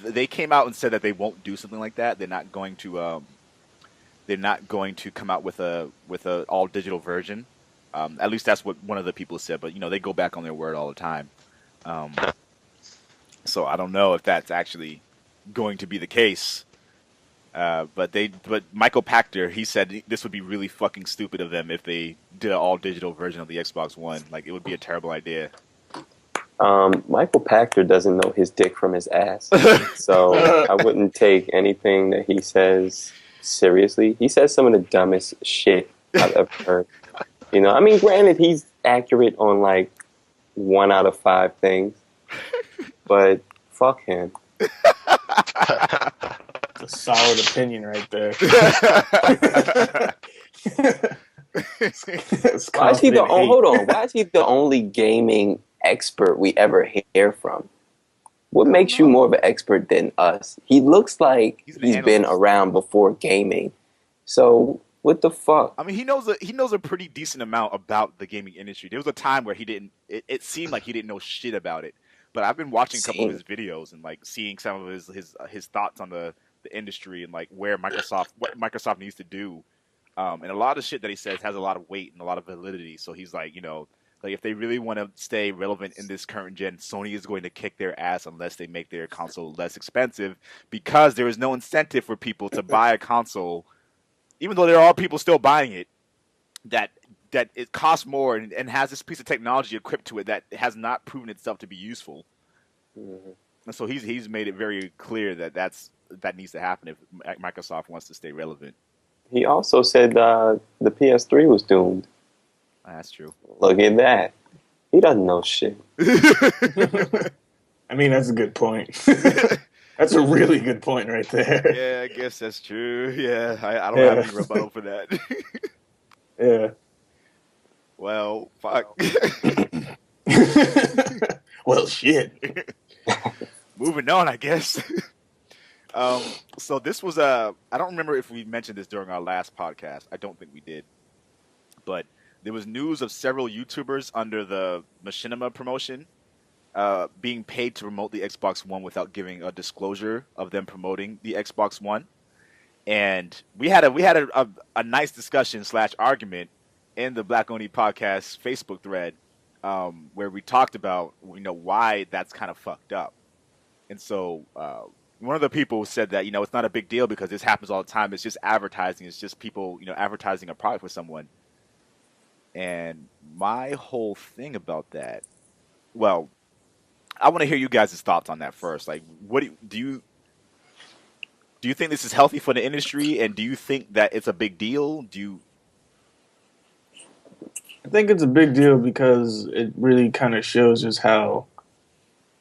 they came out and said that they won't do something like that. They're not going to come out with a all digital version. At least that's what one of the people said. But they go back on their word all the time. So I don't know if that's actually going to be the case. But Michael Pachter, he said this would be really fucking stupid of them if they did an all digital version of the Xbox One. Like, it would be a terrible idea. Michael Pachter doesn't know his dick from his ass, so I wouldn't take anything that he says seriously. He says some of the dumbest shit I've ever heard. I mean, granted, he's accurate on like 1 out of 5 things. But fuck him. That's a solid opinion right there. Why is he the only gaming expert we ever hear from? What makes you more of an expert than us? He looks like he's been around before gaming. So what the fuck? I mean, he knows a pretty decent amount about the gaming industry. There was a time where he didn't. It seemed like he didn't know shit about it. But I've been watching a couple of his videos and like seeing some of his thoughts on the industry and like what Microsoft needs to do. And a lot of shit that he says has a lot of weight and a lot of validity. So he's like, like if they really want to stay relevant in this current gen, Sony is going to kick their ass unless they make their console less expensive, because there is no incentive for people to buy a console even though there are people still buying it, that it costs more and has this piece of technology equipped to it that has not proven itself to be useful. Mhm. And so he's made it very clear that needs to happen if Microsoft wants to stay relevant. He also said the PS3 was doomed. That's true. Look at that. He doesn't know shit. I mean, that's a good point. That's a really good point right there. Yeah, I guess that's true. Yeah, I don't Yeah. have any rebuttal for that. Yeah. Well, fuck. Well, shit. Moving on, I guess. So this was I don't remember if we mentioned this during our last podcast. I don't think we did. But there was news of several YouTubers under the Machinima promotion being paid to promote the Xbox One without giving a disclosure of them promoting the Xbox One. And we had a nice discussion / argument in the Black Only Podcast Facebook thread where we talked about why that's kind of fucked up. And so one of the people said that it's not a big deal because this happens all the time. It's just advertising. It's just people advertising a product for someone. And my whole thing about that, well, I want to hear you guys' thoughts on that first. Like, what do you think this is healthy for the industry, and do you think that it's a big deal? I think it's a big deal because it really kind of shows just how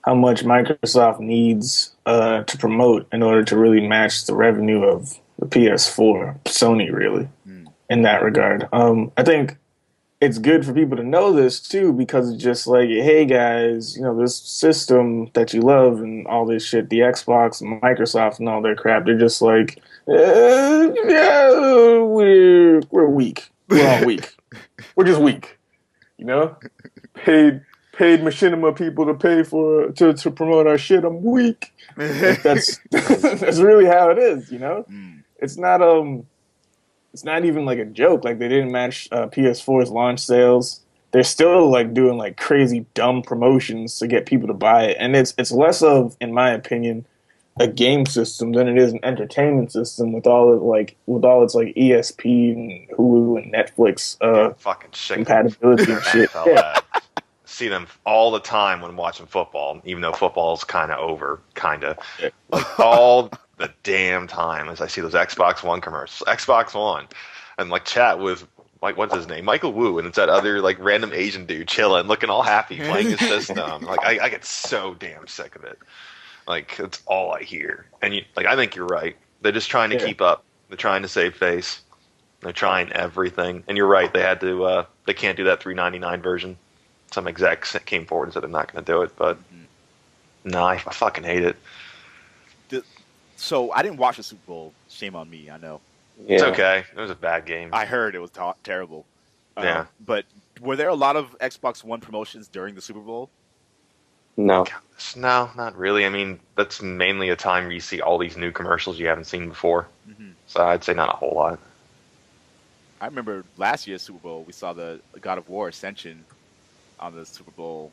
much Microsoft needs to promote in order to really match the revenue of the PS4, Sony really, in that regard. I think it's good for people to know this too because it's just like, hey guys, this system that you love and all this shit, the Xbox and Microsoft and all their crap, they're just like, yeah, we're weak. We're all weak. We're just weak. Paid machinima people to pay for to promote our shit. I'm weak. Like, that's that's really how it is. It's not even like a joke. Like, they didn't match PS4's launch sales. They're still like doing like crazy dumb promotions to get people to buy it, and it's less of, in my opinion, a game system than it is an entertainment system with all its like ESP and Hulu and Netflix fucking sick compatibility and shit. Yeah. See them all the time when watching football, even though football's kind of over, like all the damn time as I see those Xbox One commercials, Xbox One, and like chat with like what's his name, Michael Wu, and it's that other like random Asian dude chilling, looking all happy, playing his system. Like I get so damn sick of it. Like it's all I hear, and I think you're right. They're just trying to keep up. They're trying to save face. They're trying everything, and you're right. They had to. They can't do that $3.99 version. Some execs came forward and said they're not going to do it, but no, I fucking hate it. So I didn't watch the Super Bowl. Shame on me. I know. Yeah. It's okay. It was a bad game. I heard it was terrible. Yeah. But were there a lot of Xbox One promotions during the Super Bowl? No. No, not really. I mean, that's mainly a time where you see all these new commercials you haven't seen before. Mm-hmm. So I'd say not a whole lot. I remember last year's Super Bowl, we saw the God of War Ascension on the Super Bowl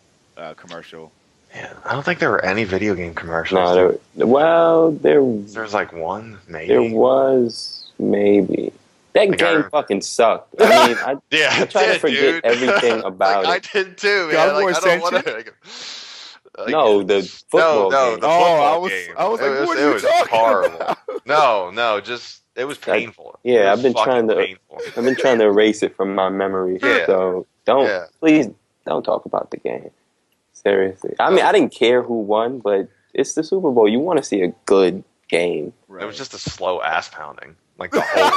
commercial. Yeah, I don't think there were any video game commercials. No, there was like one, maybe. There was maybe. That game fucking sucked. I mean, I try to forget everything about it. I did too, man. God of War I don't want Ascension? to. No, the football game. The football game. I was like, what are you talking horrible. about? No, just it was painful. I've been trying to erase it from my memory. Yeah. So please don't talk about the game. Seriously. I mean, I didn't care who won, but it's the Super Bowl. You want to see a good game. Right. It was just a slow ass pounding. Like the whole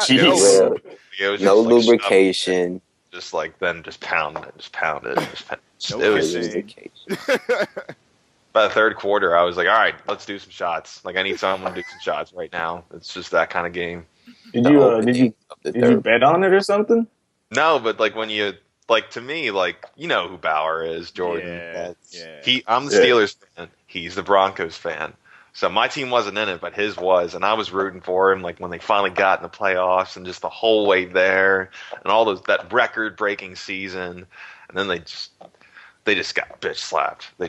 Jeez. it was No just, like, lubrication. Just like then just pound it. No It was lubrication. by the third quarter I was like, all right, let's do some shots. Like I need someone to do some shots right now. It's just that kind of game. Did you bet on it or something? No, but like when you to me, like, you know who Bauer is, Jordan. I'm the Steelers fan. He's the Broncos fan. So my team wasn't in it, but his was, and I was rooting for him. Like when they finally got in the playoffs, and just the whole way there, and all that record-breaking season, and then they just got bitch slapped. They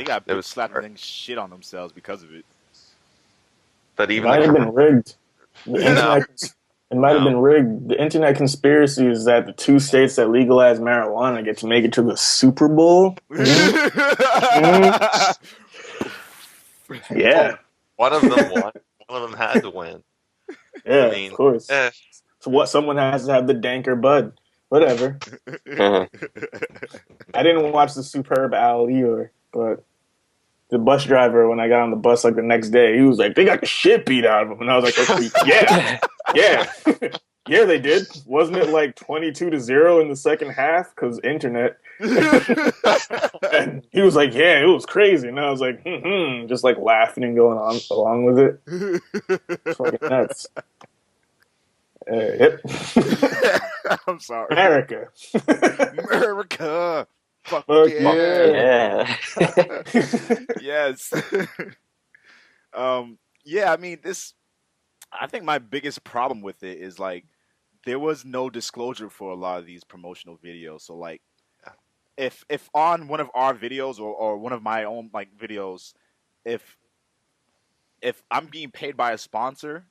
got bitch slapped and then shit on themselves because of it. But even Might have been rigged. The internet, it might have been rigged. The internet conspiracy is that the 2 states that legalize marijuana get to make it to the Super Bowl. Yeah. One of them won. One of them had to win. Yeah, of course. Eh. So what? Someone has to have the danker bud. Whatever. I didn't watch the Superb Al Eeyore, but the bus driver, when I got on the bus like the next day, he was like, "They got the shit beat out of them," and I was like, "Okay, yeah, yeah, they did." Wasn't it like 22-0 in the second half because internet? And he was like, "Yeah, it was crazy," and I was like, just like laughing and going on along with it. It's fucking nuts. Yep. I'm sorry. America. Fuck Yeah. Yes. Yeah, I mean, I think my biggest problem with it is like there was no disclosure for a lot of these promotional videos. So like if on one of our videos or one of my own like videos, if I'm being paid by a sponsor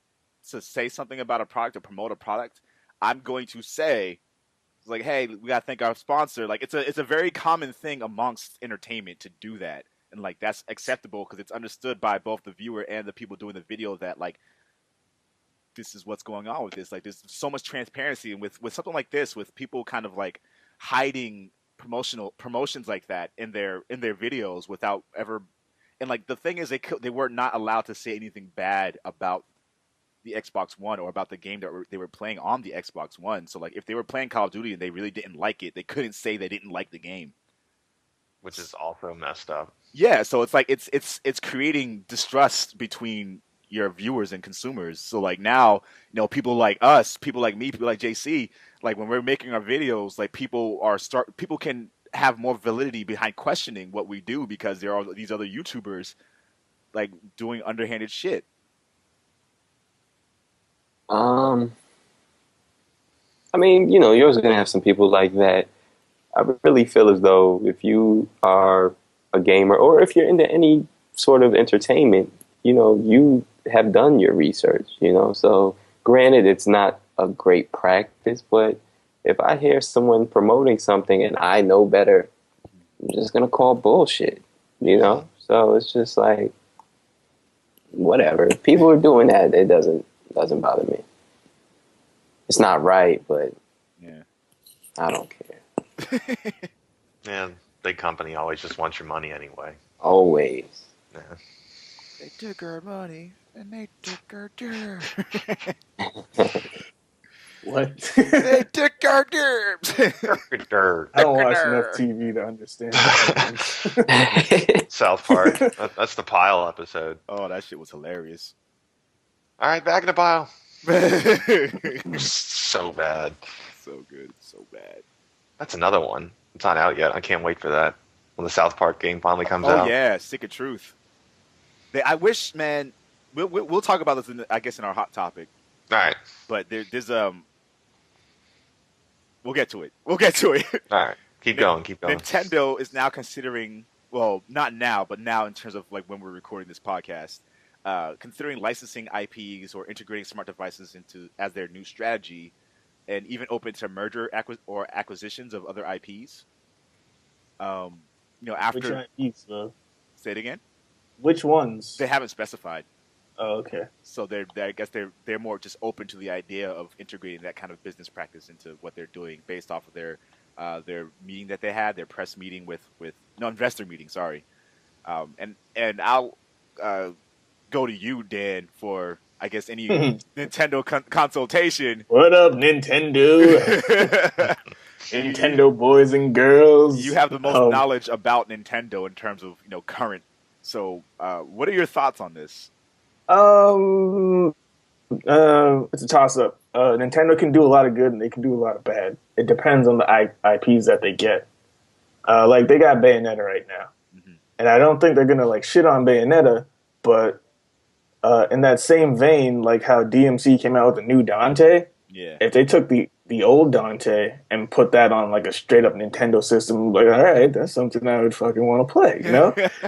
to say something about a product or promote a product, I'm going to say like, hey, we gotta thank our sponsor. Like it's a very common thing amongst entertainment to do that. And like that's acceptable because it's understood by both the viewer and the people doing the video that like this is what's going on with this. Like there's so much transparency, and with something like this, with people kind of like hiding promotions like that in their videos without ever. And like the thing is, they were not allowed to say anything bad about the Xbox One or about the game that they were playing on the Xbox One. So like if they were playing Call of Duty and they really didn't like it, they couldn't say they didn't like the game, which is also messed up. Yeah, so it's like it's creating distrust between your viewers and consumers. So like now, people like us, people like me, people like JC, like when we're making our videos, like people can have more validity behind questioning what we do because there are these other YouTubers like doing underhanded shit. I mean, you're always going to have some people like that. I really feel as though if you are a gamer or if you're into any sort of entertainment, you have done your research, So granted, it's not a great practice, but if I hear someone promoting something and I know better, I'm just going to call bullshit, So it's just like, whatever. If people are doing that, it doesn't bother me. It's not right, but yeah, I don't care. Man, big company always just wants your money anyway. Always. Yeah. They took our money and they took our dirt. What? They took our dirt. I don't watch enough TV to understand. South Park. That's the Pile episode. Oh, that shit was hilarious. All right, back in the pile. So bad. So good. So bad. That's another one. It's not out yet. I can't wait for that when the South Park game finally comes out. Oh yeah, Stick of Truth. I wish, man. We'll talk about this in our hot topic. All right. But there's we'll get to it. All right. Keep going. Nintendo is now considering, well, not now, but now in terms of like when we're recording this podcast, considering licensing IPs or integrating smart devices as their new strategy, and even open to merger or acquisitions of other IPs. After which IPs though? Say it again. Which ones? They haven't specified. Oh, okay. So I guess they're more just open to the idea of integrating that kind of business practice into what they're doing based off of their meeting that they had, their press meeting investor meeting. Sorry, and I'll go to you, Dan, for I guess any Nintendo consultation. What up, Nintendo? Nintendo boys and girls. You have the most knowledge about Nintendo in terms of current. So, what are your thoughts on this? It's a toss-up. Nintendo can do a lot of good and they can do a lot of bad. It depends on the IPs that they get. Like they got Bayonetta right now, and I don't think they're gonna like shit on Bayonetta, but in that same vein, like how DMC came out with the new Dante, if they took the old Dante and put that on like a straight up Nintendo system, like all right, that's something I would fucking want to play,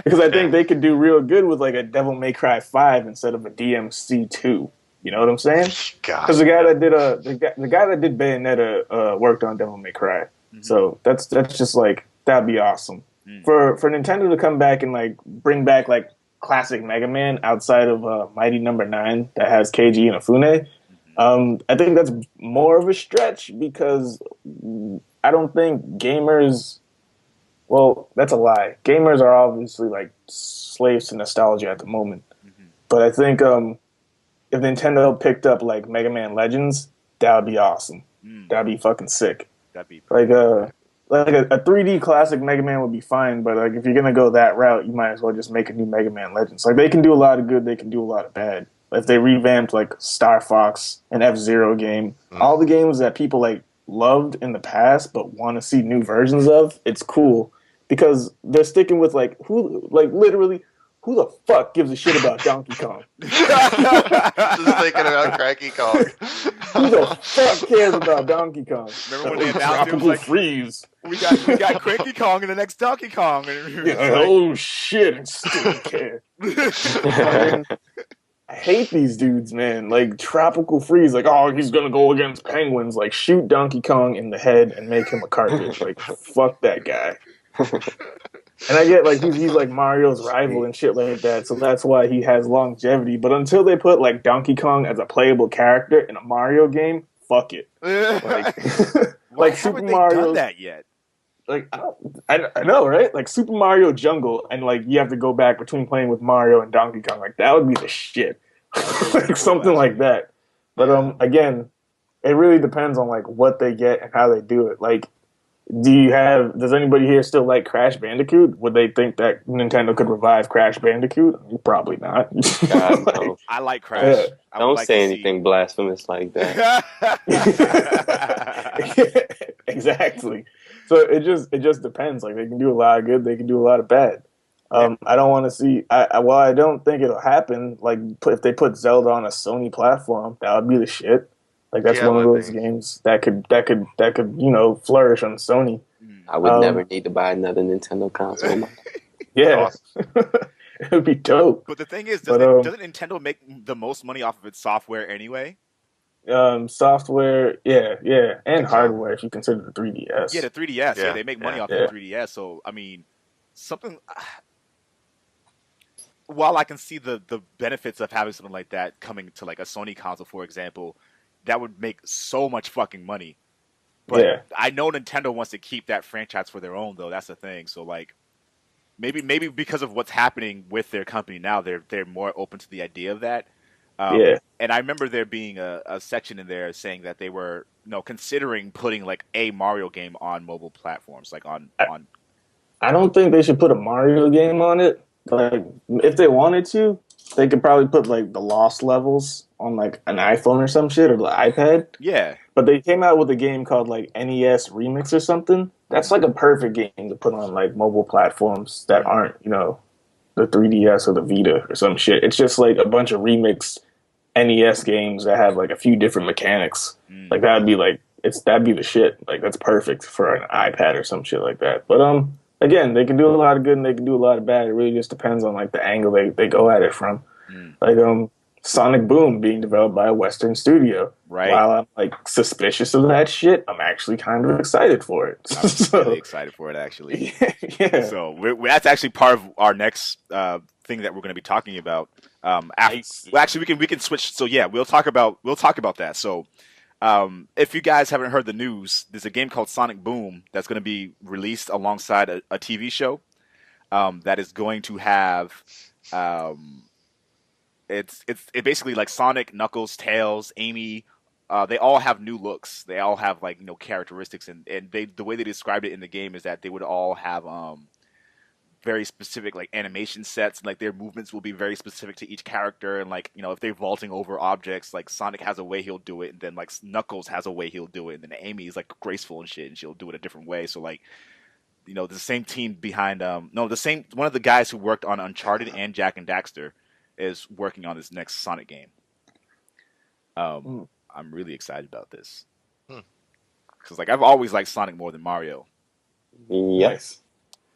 Because I think they could do real good with like a Devil May Cry 5 instead of a DMC 2. You know what I'm saying? God. Because the guy that did the guy that did Bayonetta worked on Devil May Cry. Mhm. So that's just like that'd be awesome for Nintendo to come back and like bring back like classic Mega Man outside of Mighty Number 9 that has Keiji Inafune. I think that's more of a stretch because I don't think gamers. Well, that's a lie. Gamers are obviously like slaves to nostalgia at the moment. But I think if Nintendo picked up like Mega Man Legends, that would be awesome. That'd be fucking sick. That'd be Like a 3D classic Mega Man would be fine, but like if you're gonna go that route, you might as well just make a new Mega Man Legends. Like they can do a lot of good, they can do a lot of bad. If they revamped like Star Fox and F-Zero game, all the games that people like loved in the past but want to see new versions of, it's cool because they're sticking with like literally who the fuck gives a shit about Donkey Kong? Just thinking about Cranky Kong. Who the fuck cares about Donkey Kong? Remember when they announced it was Tropical like, Freeze? we got Cranky Kong in the next Donkey Kong. And it was Yeah, like, oh shit, I still care. I hate these dudes, man. Like Tropical Freeze, like, oh, he's gonna go against penguins. Like, shoot Donkey Kong in the head and make him a cartridge. Like, fuck that guy. And I get like he's like Mario's rival and shit like that, so that's why he has longevity. But until they put like Donkey Kong as a playable character in a Mario game, fuck it. Like, why like Super haven't they Mario done that yet? Like I know, right? Like Super Mario Jungle, and like you have to go back between playing with Mario and Donkey Kong. Like that would be the shit, like something like that. But again, it really depends on like what they get and how they do it. Like, does anybody here still like Crash Bandicoot? Would they think that Nintendo could revive Crash Bandicoot? Probably not. God, no. I like Crash. Yeah. I would Don't like say to anything blasphemous like that. Exactly. So it just depends. Like they can do a lot of good, they can do a lot of bad. I don't want to see. I don't think it'll happen. Like if they put Zelda on a Sony platform, that would be the shit. Like that's Yeah, one of but those games that could flourish on Sony. I would never need to buy another Nintendo console. Yeah, it would be dope. But the thing is, But, doesn't Nintendo make the most money off of its software anyway? Software, yeah, and hardware if you consider the 3DS. Yeah, the 3DS. Yeah, Yeah, they make money off yeah. the 3DS. So I mean, something. While I can see the benefits of having something like that coming to like a Sony console, for example, that would make so much fucking money. But Yeah. I know Nintendo wants to keep that franchise for their own, though. That's the thing. So like, maybe because of what's happening with their company now, they're more open to the idea of that. Yeah. And I remember there being a section in there saying that they were considering putting like a Mario game on mobile platforms, like on. I don't think they should put a Mario game on it. Like, if they wanted to, they could probably put like the Lost Levels on like an iPhone or some shit or the iPad. Yeah. But they came out with a game called like NES Remix or something. That's like a perfect game to put on like mobile platforms that aren't, the 3DS or the Vita or some shit. It's just like a bunch of remixed NES games that have like a few different mechanics. Like that'd be the shit. Like that's perfect for an iPad or some shit like that. But again, they can do a lot of good and they can do a lot of bad. It really just depends on like the angle they go at it from. Like Sonic Boom being developed by a Western studio. Right. While I'm like suspicious of that shit, I'm actually kind of excited for it. I'm really excited for it, actually. Yeah. So that's actually part of our next thing that we're going to be talking about. Nice. Well, actually, we can switch. So yeah, we'll talk about that. So if you guys haven't heard the news, there's a game called Sonic Boom that's going to be released alongside a TV show that is going to have. It's basically like Sonic, Knuckles, Tails, Amy. They all have new looks. They all have like characteristics, and the way they described it in the game is that they would all have very specific like animation sets, and like their movements will be very specific to each character. And like if they're vaulting over objects, like Sonic has a way he'll do it, and then like Knuckles has a way he'll do it, and then Amy is like graceful and shit, and she'll do it a different way. So like the same team behind one of the guys who worked on Uncharted and Jak and Daxter is working on this next Sonic game. I'm really excited about this because like I've always liked Sonic more than Mario. Yes.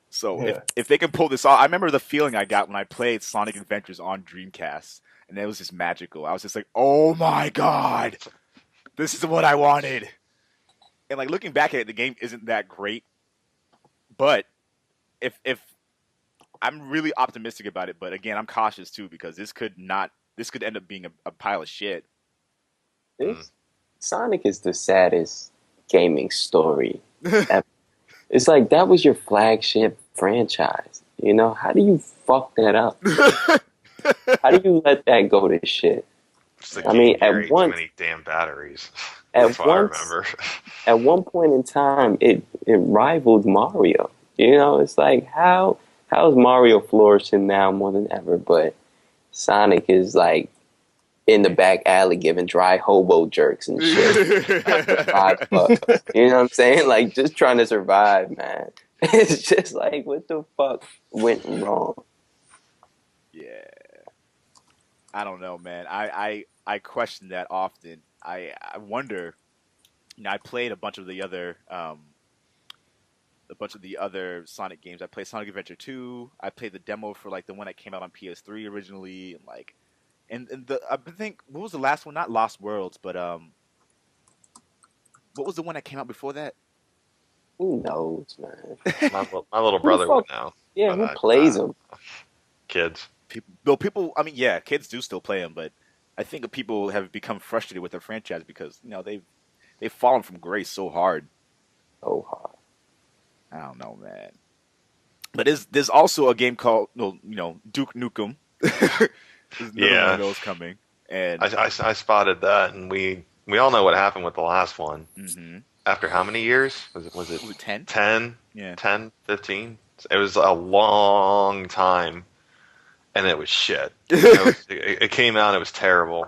So Yeah. if they can pull this off, I remember the feeling I got when I played Sonic Adventures on Dreamcast, and it was just magical. I was just like, oh my god, this is what I wanted. And like looking back at it, the game isn't that great, but if I'm really optimistic about it, but again, I'm cautious too because this could end up being a pile of shit. Sonic is the saddest gaming story ever. It's like that was your flagship franchise. You know, how do you fuck that up? How do you let that go to shit? I mean, at one, too many damn batteries. That's what I remember. At one point in time, it rivaled Mario. You know, it's like how is Mario flourishing now more than ever? But Sonic is like in the back alley giving dry hobo jerks and shit. You know what I'm saying? Like just trying to survive, man. It's just like what the fuck went wrong? Yeah. I don't know, man. I question that often. I wonder. You know, I played a bunch of the other Sonic games. I played Sonic Adventure 2. I played the demo for like the one that came out on PS3 originally, and like, I think what was the last one? Not Lost Worlds, but what was the one that came out before that? Who knows, man? My little brother would know. Yeah, who plays them? Kids. People. I mean, yeah, kids do still play them, but I think people have become frustrated with their franchise because you know they've fallen from grace so hard. So hard. I don't know, man. But there's also a game called Duke Nukem. Yeah, one of those coming, and I spotted that, and we all know what happened with the last one. Mm-hmm. After how many years? Was it 10? 10? Yeah. 10, 15? It was a long time, and it was shit. It came out, it was terrible.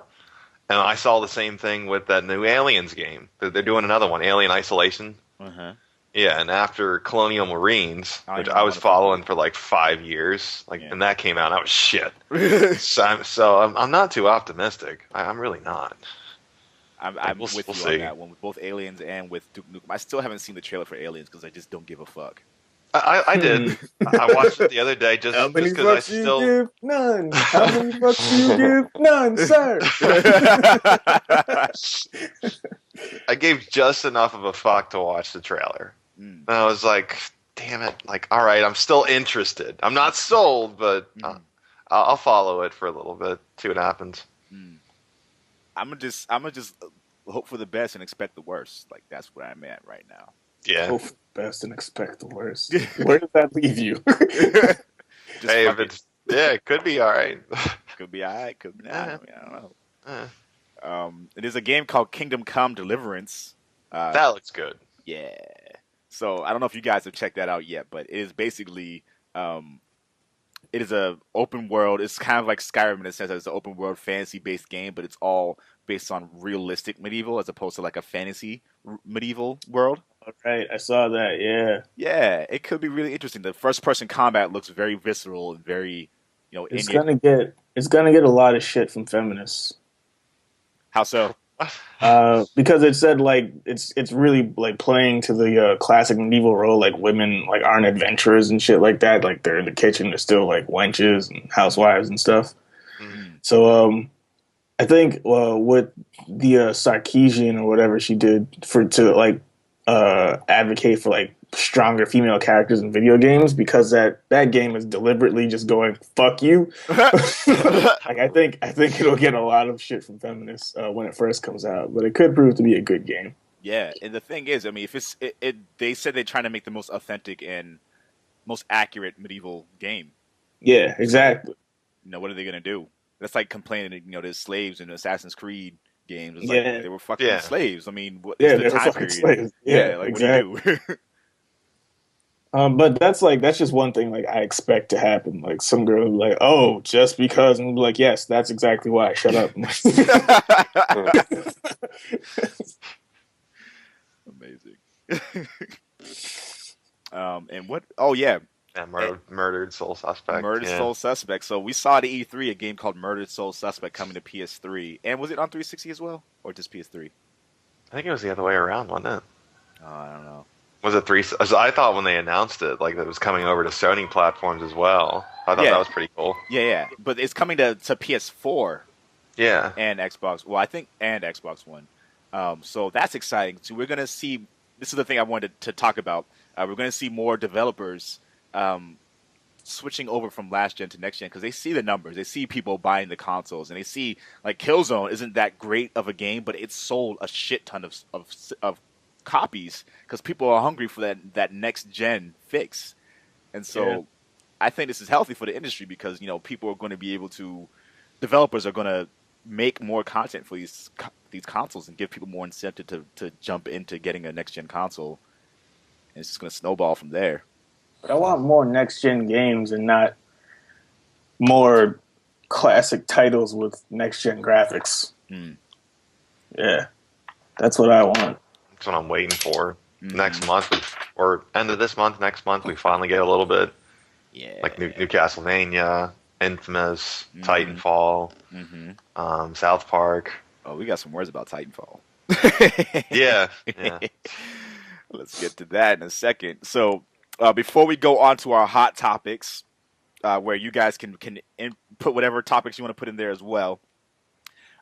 And I saw the same thing with that new Aliens game. They're doing another one, Alien Isolation. Uh-huh. Yeah, and after Colonial Marines, which I was following for like 5 years, and that came out, and that was shit. so I'm not too optimistic. I'm really not. I'm with you on that one, with both Aliens and with Duke Nukem. I still haven't seen the trailer for Aliens because I just don't give a fuck. I did. I watched it the other day just because I still... Give? None. How many fucks do you give? None, sir. I gave just enough of a fuck to watch the trailer. And I was like, damn it. Like, all right, I'm still interested. I'm not sold, but I'll follow it for a little bit, see what happens. I'm gonna just hope for the best and expect the worst. Like that's where I'm at right now. Yeah. Hope for the best and expect the worst. Where does that leave you? Hey, if it's it could be all right. Could be all right. Could be not. I don't know. It is a game called Kingdom Come Deliverance. That looks good. Yeah. So I don't know if you guys have checked that out yet, but it is basically it is a open world. It's kind of like Skyrim in the sense that it's an open world fantasy based game, but it's all based on realistic medieval as opposed to like a fantasy medieval world. Right, I saw that. Yeah, yeah, it could be really interesting. The first person combat looks very visceral and very, it's gonna get a lot of shit from feminists. How so? Because it said like it's really like playing to the classic medieval role, like women like aren't adventurers and shit like that. Like they're in the kitchen, they're still like wenches and housewives and stuff. Mm-hmm. So I think with the Sarkeesian or whatever she did to advocate for like stronger female characters in video games, because that game is deliberately just going fuck you. Like I think it'll get a lot of shit from feminists when it first comes out, but it could prove to be a good game. Yeah, and the thing is, I mean, if they said they're trying to make the most authentic and most accurate medieval game. Yeah, exactly. What are they gonna do? That's like complaining, there's slaves in Assassin's Creed games. It's like they were fucking slaves. I mean, they were fucking slaves. Yeah, like exactly. What do you do? But that's just one thing like I expect to happen. Like some girl will be like, "Oh, just because," and we'll be like, "Yes, that's exactly why." Shut up. Amazing. And what? Oh yeah. Yeah, Murdered Soul Suspect. Soul Suspect. So we saw at E3 a game called Murdered Soul Suspect coming to PS3. And was it on 360 as well? Or just PS3? I think it was the other way around, wasn't it? Oh, I don't know. Was it 3? I thought when they announced it, like, that it was coming over to Sony platforms as well. I thought that was pretty cool. Yeah. But it's coming to PS4 Yeah. and Xbox. Well, I think and Xbox One. So that's exciting. So we're gonna see. This is the thing I wanted to talk about. We're gonna see more developers switching over from last gen to next gen because they see the numbers. They see people buying the consoles, and they see like Killzone isn't that great of a game, but it sold a shit ton of copies because people are hungry for that next gen fix. And so I think this is healthy for the industry because people are going to be able to, developers are going to make more content for these consoles and give people more incentive to jump into getting a next gen console. And it's just going to snowball from there. But I want more next gen games and not more classic titles with next gen graphics. Yeah, that's what I want. That's what I'm waiting for. Next month, or end of this month, next month, we finally get a little bit. Yeah. Like New Castlevania, Infamous, Titanfall, South Park. Oh, we got some words about Titanfall. Yeah. Let's get to that in a second. So, before we go on to our hot topics, where you guys can put whatever topics you want to put in there as well.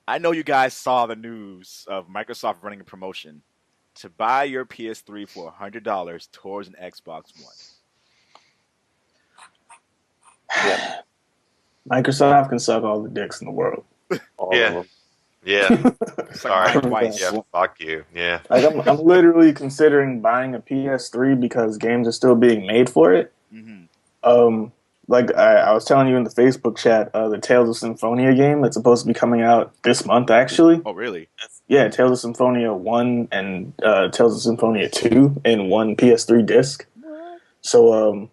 I know you guys saw the news of Microsoft running a promotion to buy your PS3 for $100 towards an Xbox One. Yeah. Microsoft can suck all the dicks in the world. All of them. Yeah. Sorry. Like twice. Yeah, fuck you. Yeah. Like I'm literally considering buying a PS3 because games are still being made for it. Like I was telling you in the Facebook chat, the Tales of Symphonia game that's supposed to be coming out this month, actually. Oh, really? Yeah, Tales of Symphonia 1 and Tales of Symphonia 2 in one PS3 disc. So,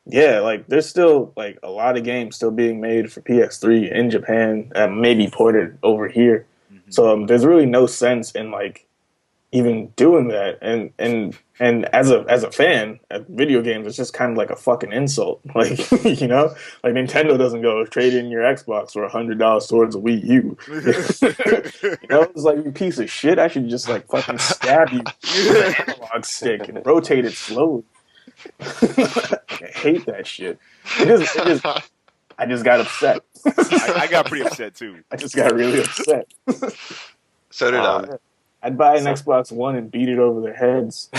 yeah, like there's still like a lot of games still being made for PS3 in Japan, maybe ported over here. So there's really no sense in like even doing that. And as a fan of video games, it's just kind of like a fucking insult. Like like Nintendo doesn't go trade in your Xbox for $100 towards a Wii U. It's like, you piece of shit. I should just like fucking stab you with an analog stick and rotate it slowly. I hate that shit. I just got upset. I got pretty upset too. I just got really upset. So did I. I'd buy an Xbox One and beat it over their heads.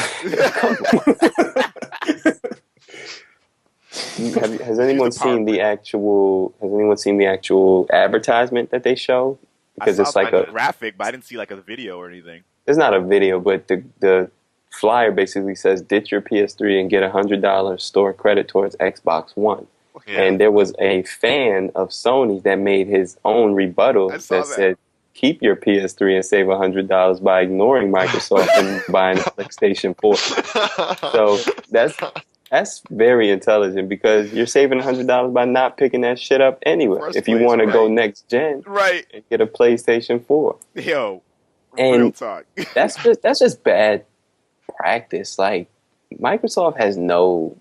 Has anyone seen the actual? Has anyone seen the actual advertisement that they show? Because it's like a graphic, but I didn't see like a video or anything. It's not a video, but the flyer basically says, "Ditch your PS3 and get $100 store credit towards Xbox One." Yeah. And there was a fan of Sony that made his own rebuttal that said, "Keep your PS3 and save $100 by ignoring Microsoft and buying a PlayStation 4." So that's very intelligent because you're saving $100 by not picking that shit up anyway. If you want to go next gen, and get a PlayStation 4. Yo, and real talk. that's just bad practice. Like Microsoft has no,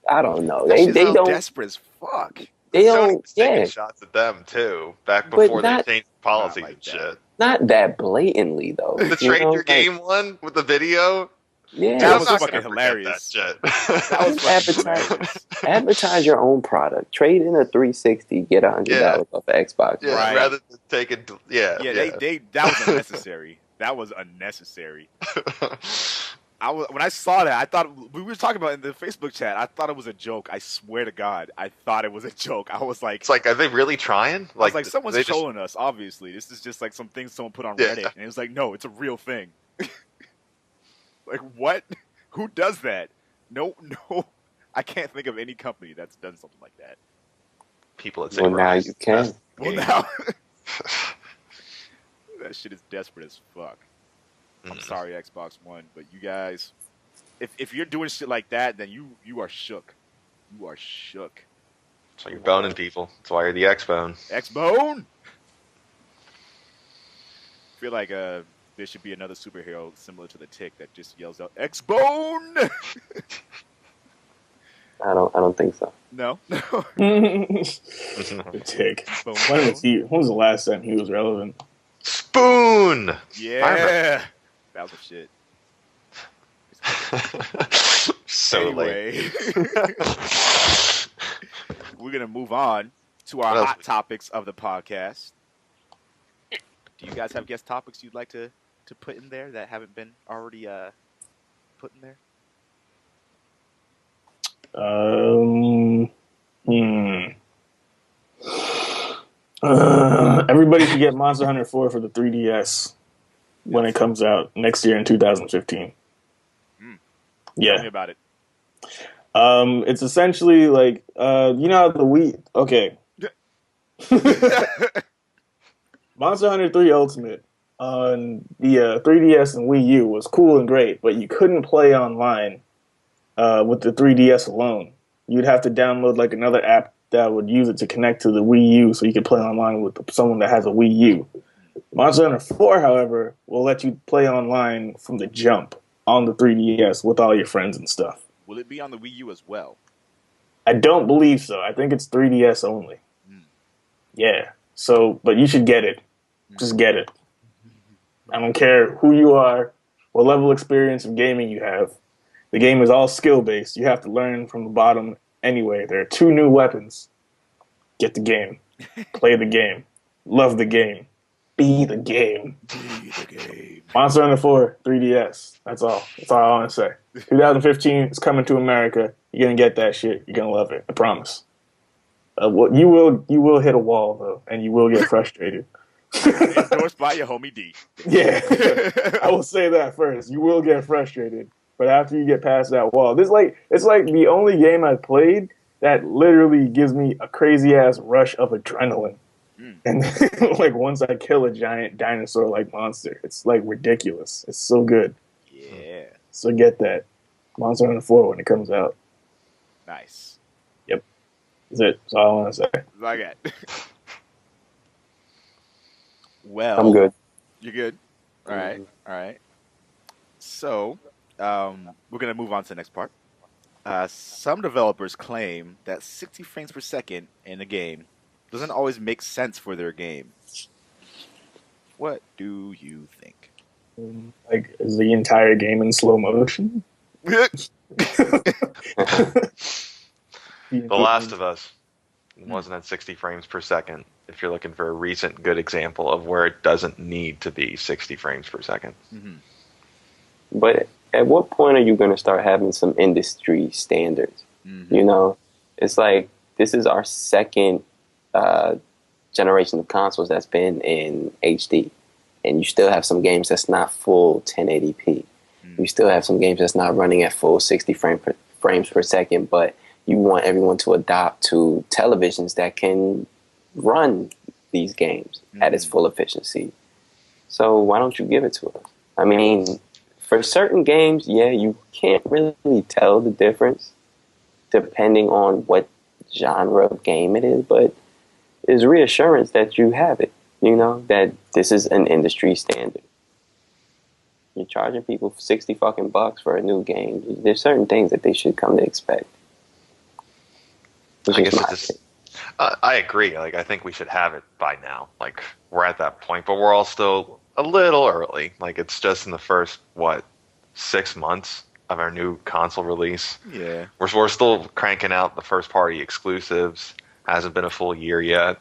I don't know. They don't desperate as fuck. They don't. Taking shots at them too, back before they changed policies and shit. Not that blatantly though. The Trade Your Game one with the video. Yeah, that was fucking hilarious. That shit. Advertise your own product. Trade in a 360, get $100 off of Xbox. Yeah, right. Rather than taking. They that was unnecessary. That was unnecessary. When I saw that, I thought we were talking about in the Facebook chat. I thought it was a joke. I swear to God, I thought it was a joke. I was like, "It's like, are they really trying?" Like someone's trolling us. Obviously, this is just like some things someone put on Reddit, and it was like, "No, it's a real thing." Like what? Who does that? No, I can't think of any company that's done something like that. People that say, "Well, now you can." Well, now that shit is desperate as fuck. I'm sorry, Xbox One, but you guys, if you're doing shit like that, then you are shook. You are shook. So you're boning people. That's why you're the X-Bone. X-Bone? I feel like there should be another superhero similar to the Tick that just yells out, X-Bone! I don't think so. No? The Tick. When was the last time he was relevant? Spoon! Yeah! That was a shit. So anyway, we're going to move on to our hot topics of the podcast. Do you guys have guest topics you'd like to put in there that haven't been already put in there? Hmm. Everybody should get Monster Hunter 4 for the 3DS when it comes out next year in 2015. Yeah. Tell me about it. It's essentially like you know how the Wii. Okay. Monster Hunter 3 Ultimate on the 3DS and Wii U was cool and great, but you couldn't play online with the 3DS alone. You'd have to download like another app that would use it to connect to the Wii U so you could play online with someone that has a Wii U. Monster Hunter 4, however, will let you play online from the jump on the 3DS with all your friends and stuff. Will it be on the Wii U as well? I don't believe so. I think it's 3DS only. Yeah. So, but you should get it. Just get it. I don't care who you are, what level of experience of gaming you have. The game is all skill-based. You have to learn from the bottom anyway. There are 2 new weapons. Get the game. Play the game. Love the game. Be the game. Be the game. Monster Hunter 4, 3DS. That's all. That's all I want to say. 2015 is coming to America. You're going to get that shit. You're going to love it. I promise. You will hit a wall, though, and you will get frustrated. Endorsed by your homie D. Yeah. I will say that first. You will get frustrated. But after you get past that wall, it's like the only game I've played that literally gives me a crazy ass rush of adrenaline. And like once I kill a giant dinosaur like monster, it's like ridiculous. It's so good. Yeah. So get that Monster Hunter 4 when it comes out. Nice. Yep. That's it. That's all I want to say. Like that. Well, I'm good. You're good. All right. All right. So, we're gonna move on to the next part. Some developers claim that 60 frames per second in a game doesn't always make sense for their game. What do you think? Like, is the entire game in slow motion? The Last of Us wasn't at 60 frames per second. If you're looking for a recent good example of where it doesn't need to be 60 frames per second. Mm-hmm. But at what point are you going to start having some industry standards? Mm-hmm. You know, it's like this is our second generation of consoles that's been in HD, and you still have some games that's not full 1080p. You still have some games that's not running at full 60 frames per second, but you want everyone to adopt to televisions that can run these games at its full efficiency. So why don't you give it to us? I mean, for certain games, yeah, you can't really tell the difference depending on what genre of game it is, but there's reassurance that you have it, you know, that this is an industry standard. You're charging people 60 fucking bucks for a new game. There's certain things that they should come to expect. I guess it's just, I agree. Like, I think we should have it by now. Like, we're at that point, but we're all still a little early. Like, it's just in the first, 6 months of our new console release. Yeah. We're still cranking out the first party exclusives. Hasn't been a full year yet.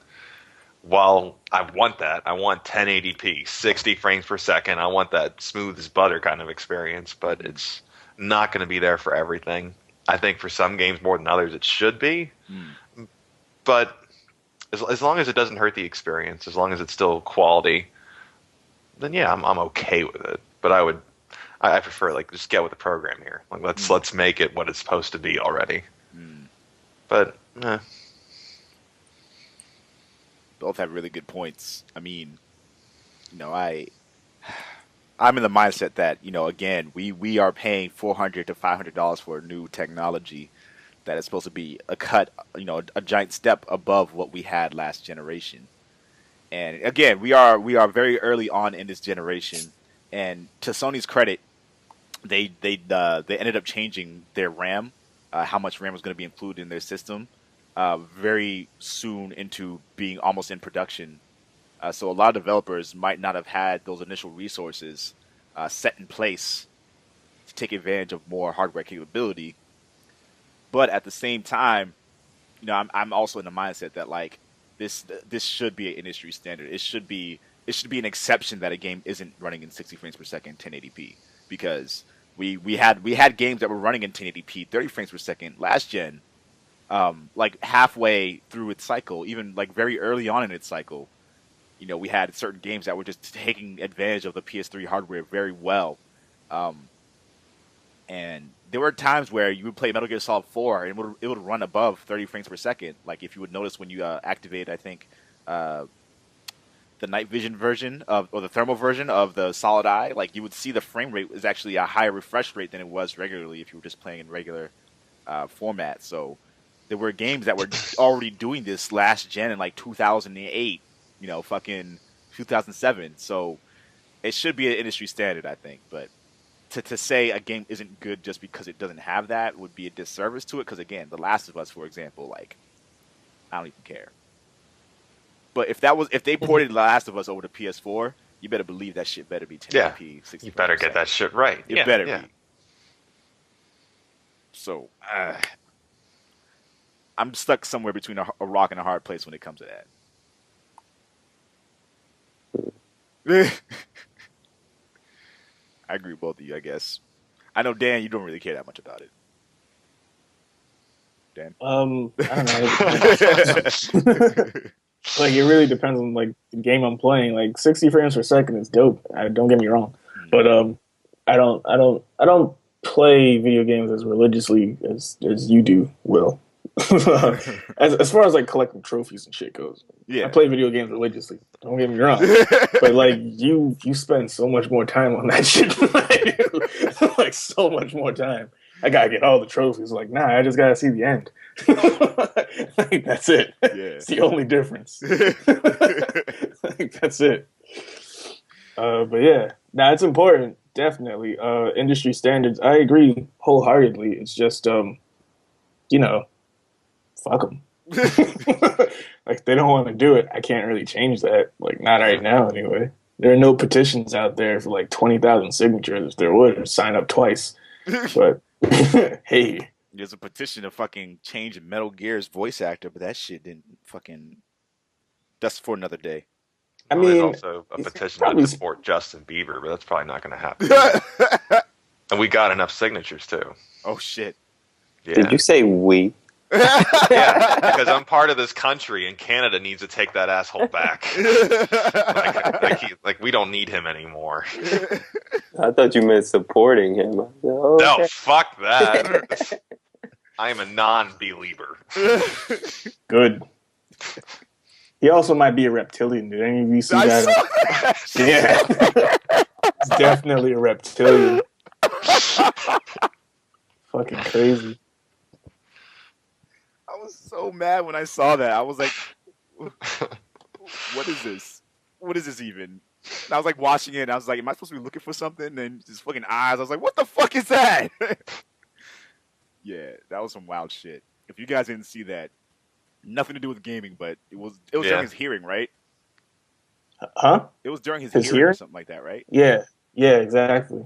While I want that, I want 1080p, 60 frames per second. I want that smooth as butter kind of experience, but it's not going to be there for everything. I think for some games more than others it should be. But as long as it doesn't hurt the experience, as long as it's still quality, then yeah, I'm okay with it. But I prefer, like, just get with the program here. Like, let's make it what it's supposed to be already. But both have really good points. I mean, you know, I'm in the mindset that, you know, again, we are paying $400 to $500 for new technology that is supposed to be a cut, you know, a giant step above what we had last generation. And again, we are very early on in this generation. And to Sony's credit, they ended up changing their RAM, how much RAM was going to be included in their system, very soon into being almost in production. So a lot of developers might not have had those initial resources set in place to take advantage of more hardware capability. But at the same time, you know, I'm also in the mindset that, like, this should be an industry standard. It should it should be an exception that a game isn't running in 60 frames per second, 1080p, because we had games that were running in 1080p, 30 frames per second last gen, like halfway through its cycle, even like very early on in its cycle. We had certain games that were just taking advantage of the PS3 hardware very well. And there were times where you would play Metal Gear Solid 4 and it would run above 30 frames per second. Like if you would notice when you activate, I think, the night vision version or the thermal version of the Solid Eye, like you would see the frame rate was actually a higher refresh rate than it was regularly if you were just playing in regular format. So there were games that were already doing this last gen in like 2008, fucking 2007. So it should be an industry standard, I think. But to say a game isn't good just because it doesn't have that would be a disservice to it. Because again, The Last of Us, for example, like I don't even care. But if they ported The Last of Us over to PS4, you better believe that shit better be 1080p, 60. You better get that shit right. It better be. So I'm stuck somewhere between a rock and a hard place when it comes to that. I agree with both of you, I guess. I know, Dan, you don't really care that much about it. Dan? I don't know. Like it really depends on like the game I'm playing. Like 60 frames per second is dope. Don't get me wrong, but I don't play video games as religiously as you do, Will. as far as like collecting trophies and shit goes, I play video games religiously. Don't get me wrong, but like you spend so much more time on that shit than I do. Like so much more time. I gotta get all the trophies. Like, nah, I just gotta see the end. Like, that's it. Yeah. It's the only difference. Like, that's it. But yeah, it's important. Definitely. Industry standards. I agree wholeheartedly. It's just, fuck them. Like, they don't want to do it. I can't really change that. Like, not right now, anyway. There are no petitions out there for like 20,000 signatures. If there would, I'd sign up twice. But hey, there's a petition to fucking change Metal Gear's voice actor, but that shit didn't fucking. That's for another day. I mean, there's also a petition to support Justin Bieber, but that's probably not going to happen. And we got enough signatures too. Oh shit! Yeah. Did you say we? Yeah, because I'm part of this country, and Canada needs to take that asshole back. like we don't need him anymore. I thought you meant supporting him. No, fuck that. I am a non-believer. Good. He also might be a reptilian. Did any of you see that? Yeah. He's definitely a reptilian. Fucking crazy. I was so mad when I saw that. I was like, what is this? What is this even? And I was like watching it, and I was like, am I supposed to be looking for something? And his fucking eyes, I was like, what the fuck is that? Yeah, that was some wild shit. If you guys didn't see that, nothing to do with gaming, but it was during his hearing, right? Huh? It was during his hearing or something like that, right? Yeah, exactly.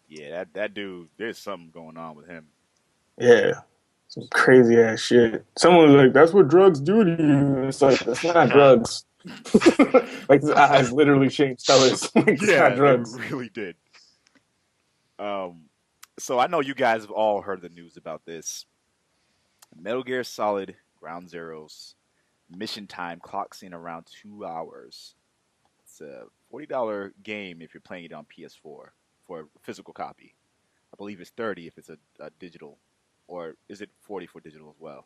Yeah, that dude, there's something going on with him. Yeah. Some crazy ass shit. Someone was like, that's what drugs do to you. It's like, that's not drugs. Like, his eyes literally changed colors. Like, it's not drugs. It really did. So I know you guys have all heard the news about this. Metal Gear Solid Ground Zeroes mission time clocks in around 2 hours. It's a $40 game if you're playing it on PS4 for a physical copy. I believe it's $30 if it's a digital. Or is it $40 for digital as well?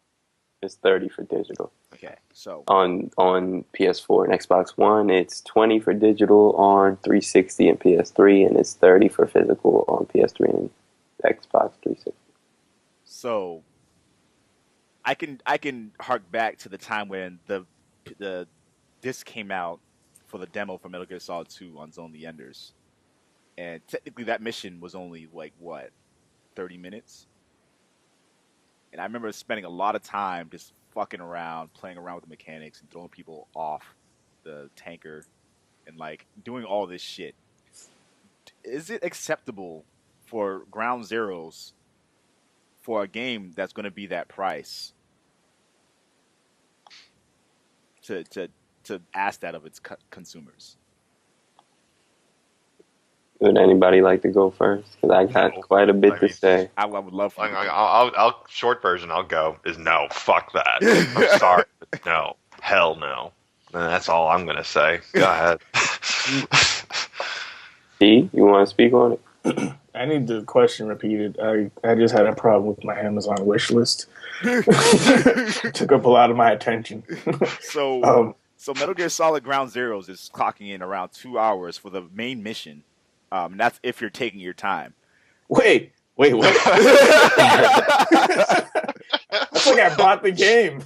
It's $30 for digital. Okay, so on PS4 and Xbox One, it's $20 for digital on 360 and PS3, and it's $30 for physical on PS3 and Xbox 360. So I can hark back to the time when the disc came out for the demo for Metal Gear Solid 2 on Zone the Enders, and technically that mission was only like 30 minutes. And I remember spending a lot of time just fucking around, playing around with the mechanics and throwing people off the tanker and like doing all this shit. Is it acceptable for Ground Zeroes for a game that's going to be that price to ask that of its consumers? Would anybody like to go first? Because I got No. quite a bit I to mean, say. I would love for you. I'll short version. I'll go is no. Fuck that. I'm sorry. But no. Hell no. And that's all I'm gonna say. Go ahead. T, you want to speak on it? I need the question repeated. I just had a problem with my Amazon wish list. Took up a lot of my attention. So Metal Gear Solid Ground Zeroes is clocking in around 2 hours for the main mission. And that's if you're taking your time. Wait. That's like I bought the game.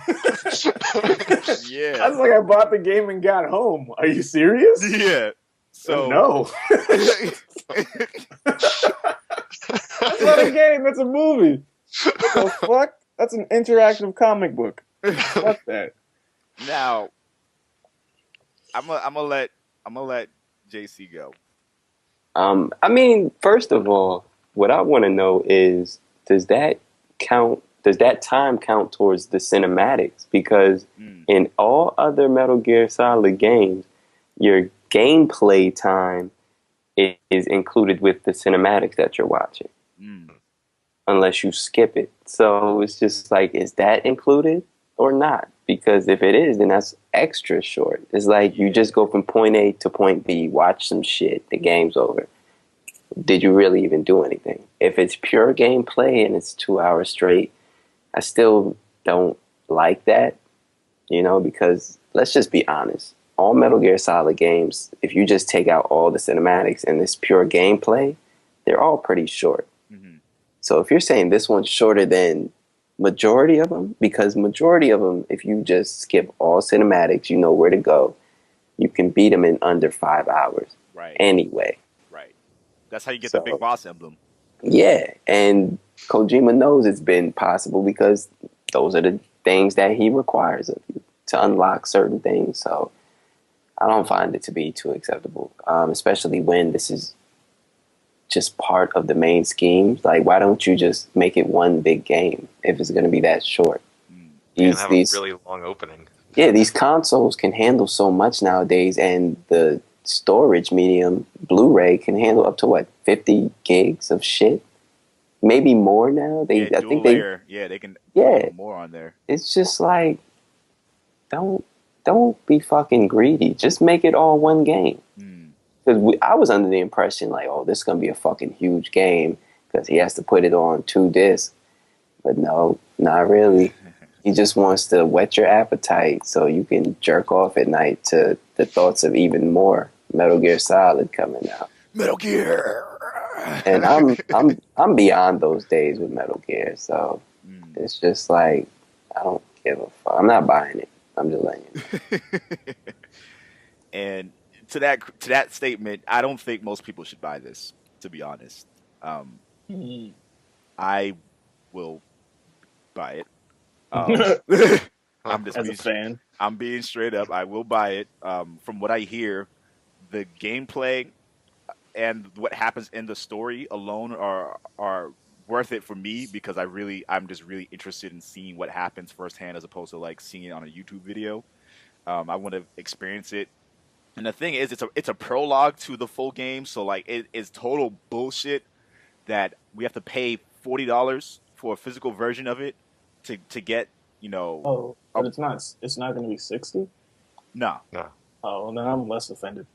Yeah. That's like I bought the game and got home. Are you serious? Yeah. So No. That's not a game. That's a movie. What the fuck? That's an interactive comic book. Fuck that. Now, I'm gonna let JC go. I mean, first of all, what I want to know is, does that count? Does that time count towards the cinematics? Because in all other Metal Gear Solid games, your gameplay time is included with the cinematics that you're watching, unless you skip it. So it's just like, is that included or not? Because if it is, then that's extra short. It's like you just go from point A to point B, watch some shit, the game's over. Did you really even do anything? If it's pure gameplay and it's 2 hours straight, I still don't like that, because let's just be honest. All Metal Gear Solid games, if you just take out all the cinematics and this pure gameplay, they're all pretty short. Mm-hmm. So if you're saying this one's shorter than majority of them, because majority of them, if you just skip all cinematics, you know where to go, you can beat them in under 5 hours. Right. Anyway. Right. That's how you get the big boss emblem. Yeah, and Kojima knows it's been possible because those are the things that he requires of you to unlock certain things. So I don't find it to be too acceptable, especially when this is just part of the main scheme. Like, why don't you just make it one big game if it's going to be that short? These have a really long opening. Yeah, these consoles can handle so much nowadays, and the storage medium Blu-ray can handle up to 50 gigs of shit, maybe more now. They can put more on there. It's just like, don't be fucking greedy. Just make it all one game. Because I was under the impression like, oh, this is gonna be a fucking huge game because he has to put it on 2 discs, but no, not really. He just wants to whet your appetite so you can jerk off at night to the thoughts of even more Metal Gear Solid coming out. Metal Gear. And I'm beyond those days with Metal Gear, so it's just like, I don't give a fuck. I'm not buying it. I'm just letting you know. And to that statement, I don't think most people should buy this, to be honest. I will buy it. I'm just as a fan. I'm being straight up. I will buy it. From what I hear, the gameplay and what happens in the story alone are worth it for me because I'm just really interested in seeing what happens firsthand as opposed to like seeing it on a YouTube video. I want to experience it. And the thing is, it's a prologue to the full game, so like it is total bullshit that we have to pay $40 for a physical version of it to get, Oh, but it's not going to be 60? No. No. Oh, well, then I'm less offended.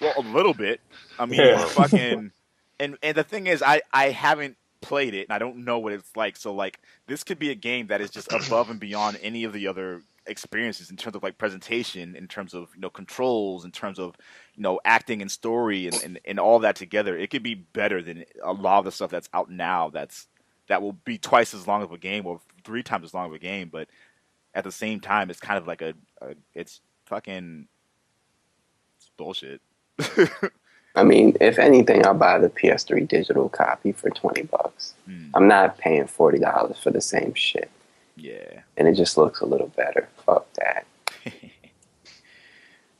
Well, a little bit. I mean, fucking, and the thing is, I haven't played it and I don't know what it's like. So like, this could be a game that is just above and beyond any of the other experiences in terms of like presentation, in terms of controls, in terms of acting and story and all that together. It could be better than a lot of the stuff that's out now. That will be twice as long of a game or 3 times as long of a game, but at the same time, it's kind of like it's bullshit. I mean, if anything, I'll buy the PS3 digital copy for $20. I'm not paying $40 for the same shit. Yeah. And it just looks a little better. Fuck that.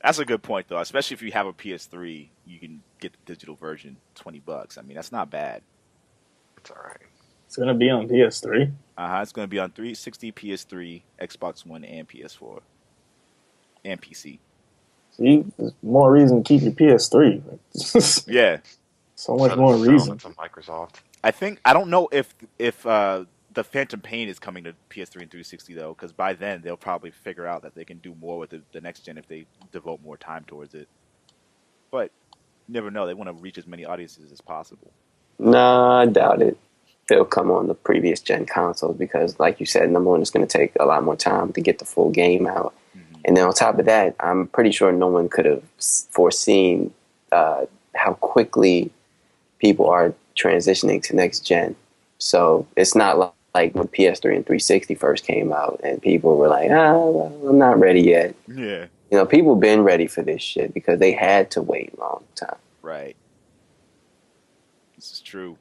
That's a good point, though. Especially if you have a PS3, you can get the digital version, $20. I mean, that's not bad. It's all right. It's going to be on PS3? It's going to be on 360, PS3, Xbox One, and PS4. And PC. See, there's more reason to keep your PS3. Yeah. So much Instead more of selling reason. it to Microsoft. I don't know if the Phantom Pain is coming to PS3 and 360 though, because by then they'll probably figure out that they can do more with the next gen if they devote more time towards it. But you never know. They want to reach as many audiences as possible. Nah, I doubt it. It'll come on the previous gen consoles because, like you said, number one, it's going to take a lot more time to get the full game out. Mm-hmm. And then on top of that, I'm pretty sure no one could have foreseen how quickly people are transitioning to next gen. So it's not like when PS3 and 360 first came out and people were like, well, I'm not ready yet. Yeah. You know, people been ready for this shit because they had to wait a long time. Right. This is true.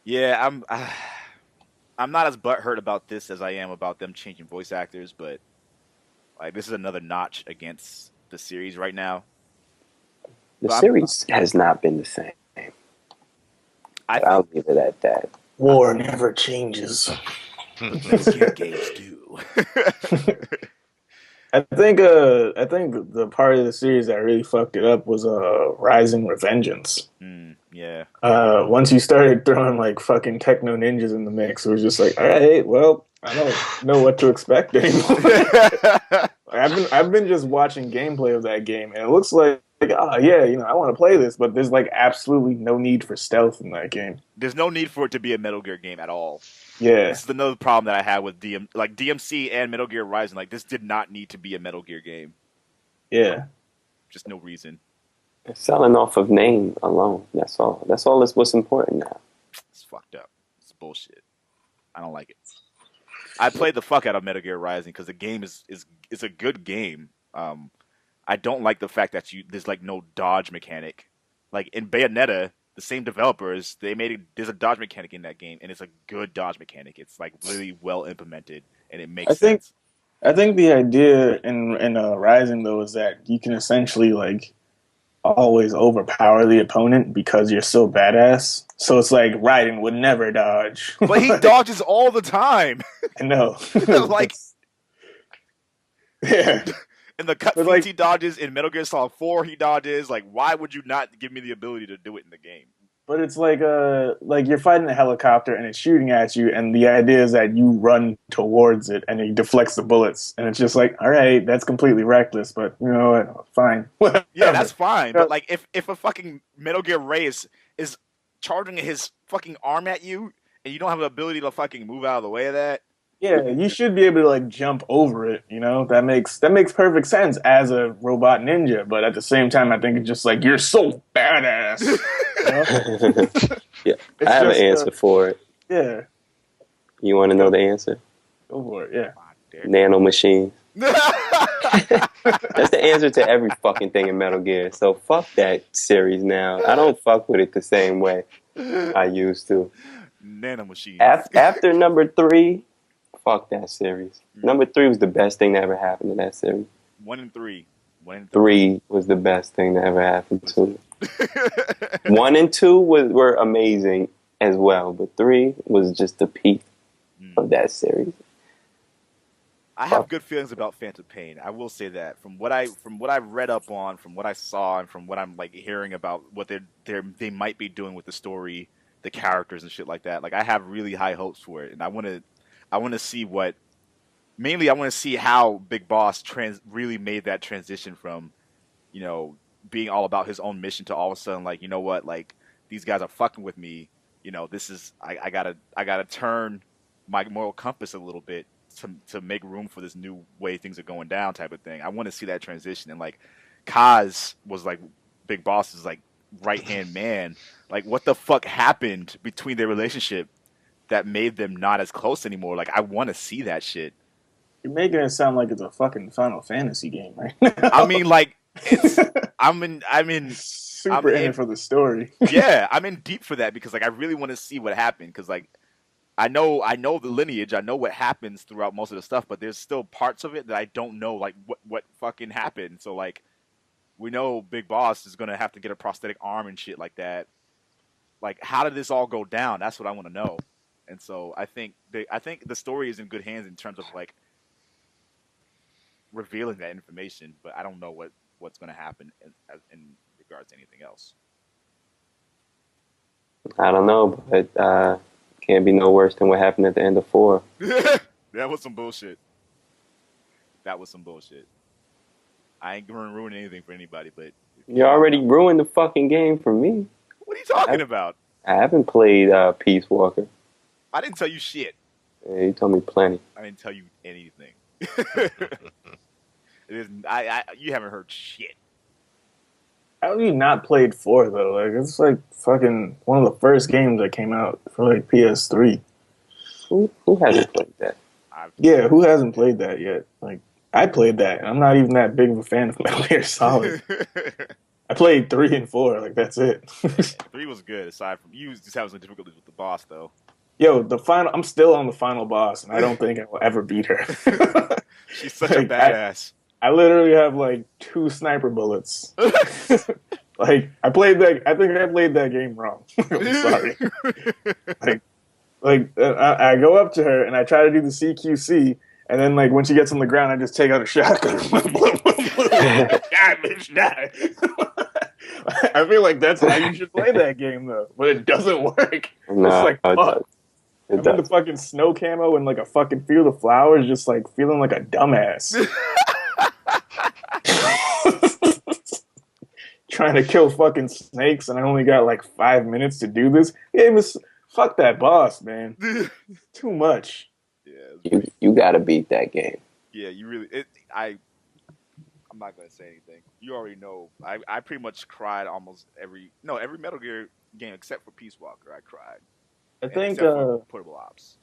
Yeah, I'm not as butthurt about this as I am about them changing voice actors, but like this is another notch against the series right now. The But series has not been the same. I'll leave it at that. War never changes. Metal Gear games do. I think the part of the series that really fucked it up was Rising Revengeance. Yeah. Once you started throwing like fucking techno ninjas in the mix, it was just like, all right, well, I don't know what to expect anymore. I've been just watching gameplay of that game, and it looks like oh yeah, you know, I want to play this, but there's like absolutely no need for stealth in that game. There's no need for it to be a Metal Gear game at all. Yeah, this is another problem that I had with DMC and Metal Gear Rising. Like this did not need to be a Metal Gear game. Yeah, just no reason. It's selling off of name alone. That's all. That's all that's what's important now. It's fucked up. It's bullshit. I don't like it. I played the fuck out of Metal Gear Rising because the game is a good game. I don't like the fact that there's like no dodge mechanic. Like in Bayonetta, the same developers, there's a dodge mechanic in that game, and it's a good dodge mechanic. It's like really well implemented, and it makes sense. I think the idea in Rising though is that you can essentially like always overpower the opponent because you're so badass. So it's like Raiden would never dodge, but he dodges all the time. I know, like yeah. In the cutscenes, he dodges. In Metal Gear Solid 4, he dodges. Like, why would you not give me the ability to do it in the game? But it's like you're fighting a helicopter and it's shooting at you, and the idea is that you run towards it and it deflects the bullets, and it's just like, all right, that's completely reckless, but you know what, fine. Yeah, that's fine. But like, if a fucking Metal Gear Ray is charging his fucking arm at you, and you don't have the ability to fucking move out of the way of that. Yeah, you should be able to like jump over it, you know? That makes perfect sense as a robot ninja, but at the same time I think it's just like you're so badass. You know? Yeah. I have an answer for it. Yeah. You want to know the answer? Go for it, yeah. Nano machines. That's the answer to every fucking thing in Metal Gear. So fuck that series now. I don't fuck with it the same way I used to. Nano machines. After number 3, fuck that series. Number 3 was the best thing that ever happened to that series. 1 and 3. 3 was the best thing that ever happened to it. 1 and 2 were amazing as well, but 3 was just the peak of that series. I have good feelings about Phantom Pain. I will say that from what I read up on, from what I saw, and from what I'm like hearing about what they might be doing with the story, the characters and shit like that. Like I have really high hopes for it, and I want to see mainly I want to see how Big Boss really made that transition from, you know, being all about his own mission to all of a sudden like, you know what, like these guys are fucking with me. You know, this is I gotta turn my moral compass a little bit to make room for this new way things are going down type of thing. I want to see that transition. And like Kaz was like Big Boss's like right hand man. Like what the fuck happened between their relationship that made them not as close anymore? Like I want to see that shit. You're making it sound like it's a fucking Final Fantasy game right now. I mean, like I'm in super in it for the story. Yeah, I'm in deep for that because like I really want to see what happened because like I know the lineage, I know what happens throughout most of the stuff, but there's still parts of it that I don't know like what fucking happened. So like we know Big Boss is gonna have to get a prosthetic arm and shit like that. Like how did this all go down? That's what I want to know. And so I think the story is in good hands in terms of like revealing that information, but I don't know what's going to happen in regards to anything else. I don't know, but can't be no worse than what happened at the end of 4. That was some bullshit. That was some bullshit. I ain't gonna ruin anything for anybody, but You already ruined the fucking game for me. what are you talking about? I haven't played Peace Walker. I didn't tell you shit. Yeah, you told me plenty. I didn't tell you anything. You haven't heard shit. How have you not played 4 though? Like it's like fucking one of the first games that came out for like PS3. Who hasn't played that? Yeah, who hasn't played that yet? Like I played that, and I'm not even that big of a fan of Metal Gear Solid. I played 3 and 4, like that's it. 3 was good. Aside from you, just having some difficulties with the boss though. Yo, I'm still on the final boss, and I don't think I will ever beat her. She's such a badass. I literally have like 2 sniper bullets. Like I think I played that game wrong. I'm sorry. I go up to her and I try to do the CQC, and then like when she gets on the ground, I just take out a shotgun. Die, bitch, die. I feel like that's how you should play that game though, but it doesn't work. No, it's like fuck. It I'm in the fucking snow camo and like a fucking field of flowers, just like feeling like a dumbass. Trying to kill fucking snakes, and I only got like 5 minutes to do this. Fuck that boss, man. Too much. Yeah, you gotta beat that game. Yeah, you really. I'm not gonna say anything. You already know. I pretty much cried almost every Metal Gear game except for Peace Walker. I cried. I think Portable Ops.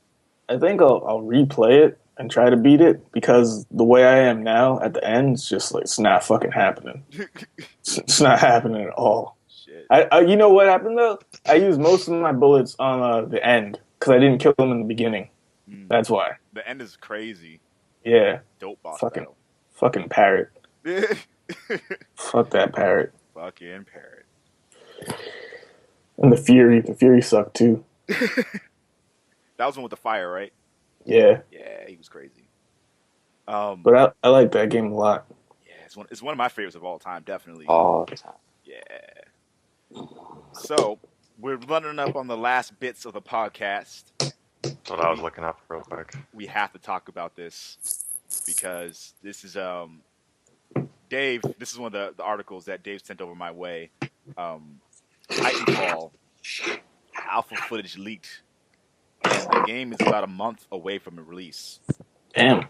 I think I'll replay it and try to beat it, because the way I am now at the end, it's just like it's not fucking happening. It's not happening at all. Shit. You know what happened though? I used most of my bullets on the end because I didn't kill them in the beginning. That's why. The end is crazy. Yeah. Dope boss Fucking battle. parrot. Fuck that parrot. Fucking parrot. And the Fury sucked too. That was one with the fire, right? Yeah. Yeah, he was crazy. But I like that game a lot. Yeah, it's one of my favorites of all time, definitely. All the time. Yeah. So we're running up on the last bits of the podcast. That's what I was looking up real quick. We have to talk about this because this is Dave. This is one of the articles that Dave sent over my way. Titanfall alpha footage leaked. And the game is about a month away from the release. Damn.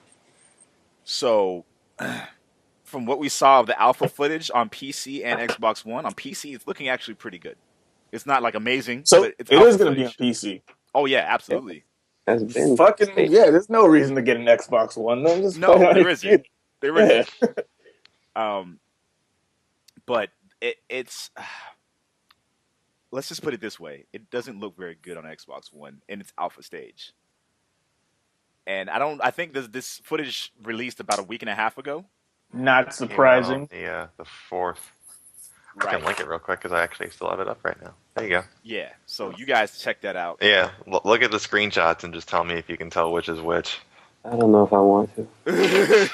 So, from what we saw of the alpha footage on PC and Xbox One, on PC it's looking actually pretty good. It's not like amazing, So but it's it is going to be on footage. PC. Oh yeah, absolutely. That's been Fucking yeah. There's no reason to get an Xbox One. Then just No, play it on there your isn't. There isn't. Yeah. But it's let's just put it this way: it doesn't look very good on Xbox One in its alpha stage. And I think this footage released about a week and a half ago. Not surprising. The 4th. I Right. can link it real quick because I actually still have it up right now. There you go. Yeah. So you guys check that out. Yeah, look at the screenshots and just tell me if you can tell which is which. I don't know if I want to. It's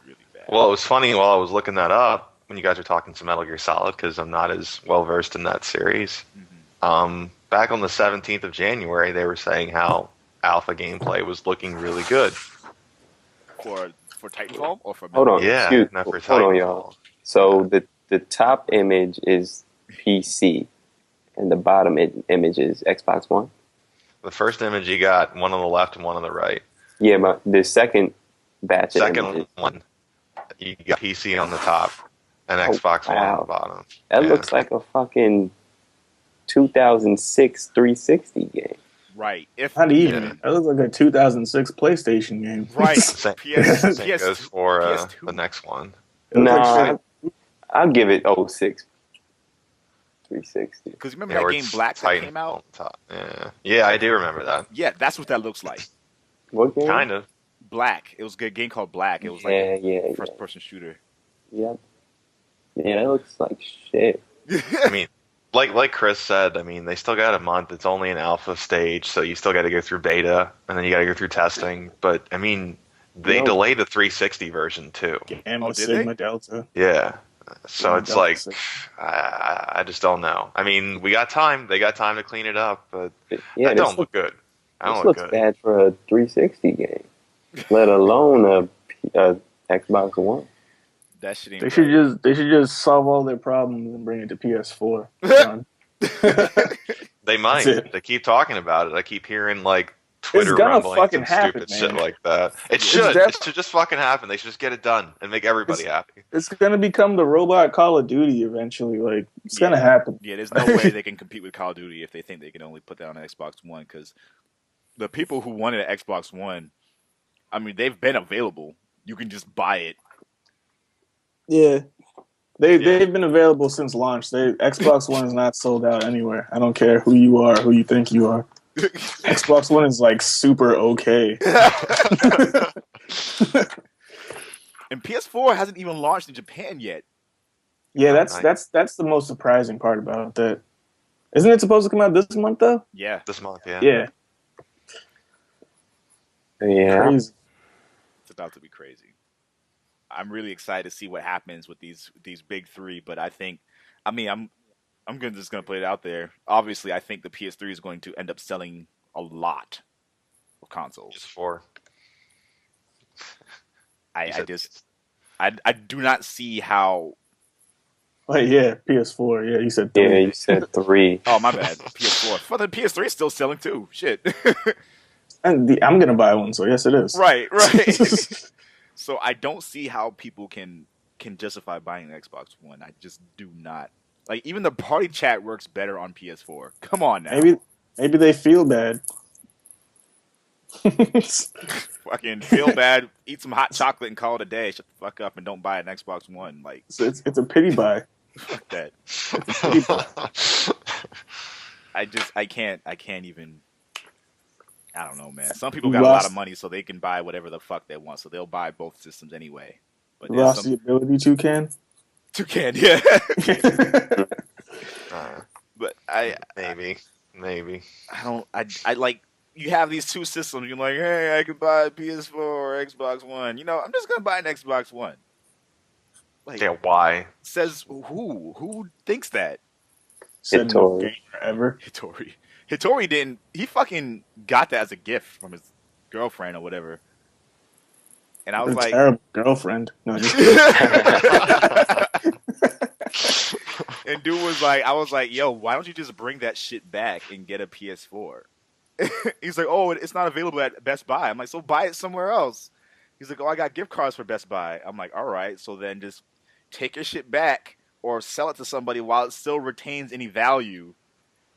really bad. Well, it was funny while I was looking that up when you guys were talking some Metal Gear Solid because I'm not as well versed in that series. Mm-hmm. Back on the 17th of January, they were saying how alpha gameplay was looking really good. For Titanfall or for Hold on. Yeah, Excuse- not for hold on, Titanfall. y'all. So the top image is PC, and the bottom image is Xbox One. The first image you got, one on the left and one on the right. Yeah, but the second batch of Second images, one, you got PC on the top and Oh, Xbox One on wow. the bottom. that Yeah. looks like a fucking 2006 360 game. Right. If Not even. Yeah. That looks like a 2006 PlayStation game. right. Same, PS, same goes for PS2. the next one. It looks like Nah, shit. I'll give it 06 360. Because remember Yeah, that where game it's Black that Titan came out? on top. Yeah, I do remember that. Yeah, that's what that looks like. What game? Kind of. Black. It was a good game called Black. It was like Yeah, a yeah. first person shooter. Yep. Yeah, that looks like shit. I mean, like Chris said, I mean, they still got a month. It's only an alpha stage, so you still got to go through beta, and then you got to go through testing. But, I mean, they No. delayed the 360 version, too. Gamma Oh, did Sigma they? Delta. Yeah. So Yeah, it's like, definitely. I just don't know. I mean, we got time. They got time to clean it up, but Yeah, that don't look good. I this don't look looks good. bad for a 360 game, let alone a Xbox One. That shit ain't They should right. just solve all their problems and bring it to PS4. Done. They That's might. it. They keep talking about it. I keep hearing like It's Twitter gonna rumblings fucking and happen, stupid shit man. like that. It Yeah. should. It's It should just fucking happen. They should just get it done and make everybody It's happy. it's gonna become the robot Call of Duty eventually. Like it's gonna Yeah. happen. Yeah, there's no way they can compete with Call of Duty if they think they can only put that on an Xbox One. Because the people who wanted an Xbox One, I mean, they've been available. You can just buy it. Yeah, Yeah. they've been available since launch. Xbox One is not sold out anywhere. I don't care who you are, who you think you are. Xbox One is like super okay. And PS4 hasn't even launched in Japan yet. Yeah, Oh, that's the most surprising part about that. Isn't it supposed to come out this month though? Yeah, this month, yeah. Yeah, Yeah, crazy. it's about to be crazy. I'm really excited to see what happens with these big three. But I mean, just gonna put it out there. Obviously, I think the PS3 is going to end up selling a lot of consoles. Just four. I just I do not see how. Wait, yeah, PS4. Yeah, you said yeah. three. You said 3. Oh my bad, PS4. But the PS3 is still selling too. Shit. And I'm gonna buy one, so yes, it is. Right. So I don't see how people can justify buying an Xbox One. I just do not. Like even the party chat works better on PS4. Come on now. Maybe they feel bad. Fucking feel bad, eat some hot chocolate and call it a day. Shut the fuck up and don't buy an Xbox One. Like It's a pity buy. fuck that. I can't even. I don't know, man. Some people You got a lot of lost, money, so they can buy whatever the fuck they want. So they'll buy both systems anyway. But you there's lost the some ability to can. toucan, yeah. But maybe. I don't. I like. You have these two systems. You're like, hey, I could buy a PS4 or Xbox One. You know, I'm just gonna buy an Xbox One. Like, Yeah, why? says who? Who thinks that? Said no Hittori. gamer ever. Hittori didn't. He fucking got that as a gift from his girlfriend or whatever. And I was A like, terrible girlfriend. No, just and dude was like, I was like, yo, why don't you just bring that shit back and get a PS4? He's like, oh, it's not available at Best Buy. I'm like, so buy it somewhere else. He's like, oh, I got gift cards for Best Buy. I'm like, all right, so then just take your shit back or sell it to somebody while it still retains any value.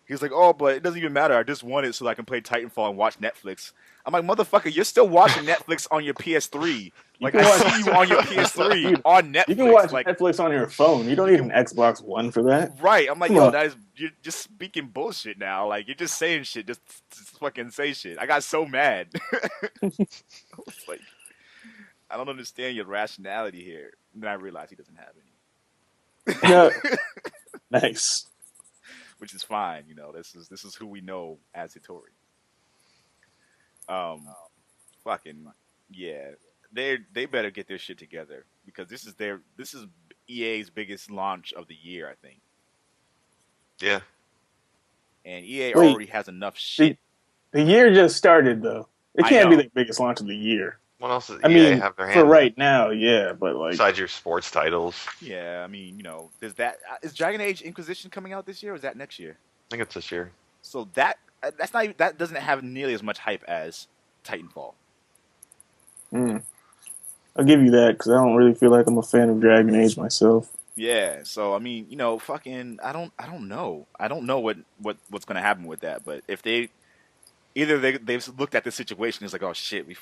He's like, oh, but it doesn't even matter. I just want it so I can play Titanfall and watch Netflix. I'm like, motherfucker, you're still watching Netflix on your PS3. Like, can I watch- see you on your PS3 on Netflix. you can watch like, Netflix on your phone. You don't need an Xbox One for that. right. I'm like, Come yo, on. you're just speaking bullshit now. Like, you're just saying shit. Just fucking say shit. I got so mad. I was like, I don't understand your rationality here. And then I realized he doesn't have any. Yeah. Nice. Which is fine, you know. This is who we know as Hittori. Fucking yeah, they better get their shit together because this is EA's biggest launch of the year, I think. Yeah. And EA Wait. already has enough shit. The year just started though. It I can't be know. the biggest launch of the year. What else does I EA mean, have their hands for in? right now, yeah, but like, Besides your sports titles. Yeah, I mean, you know, there's that. Is Dragon Age Inquisition coming out this year, or is that next year? I think it's this year. So that's not even, that doesn't have nearly as much hype as Titanfall. I'll give you that because I don't really feel like I'm a fan of Dragon Age myself. Yeah, so I mean, you know, fucking, I don't know. I don't know what's gonna happen with that. But if they've looked at the situation, it's like, oh shit, we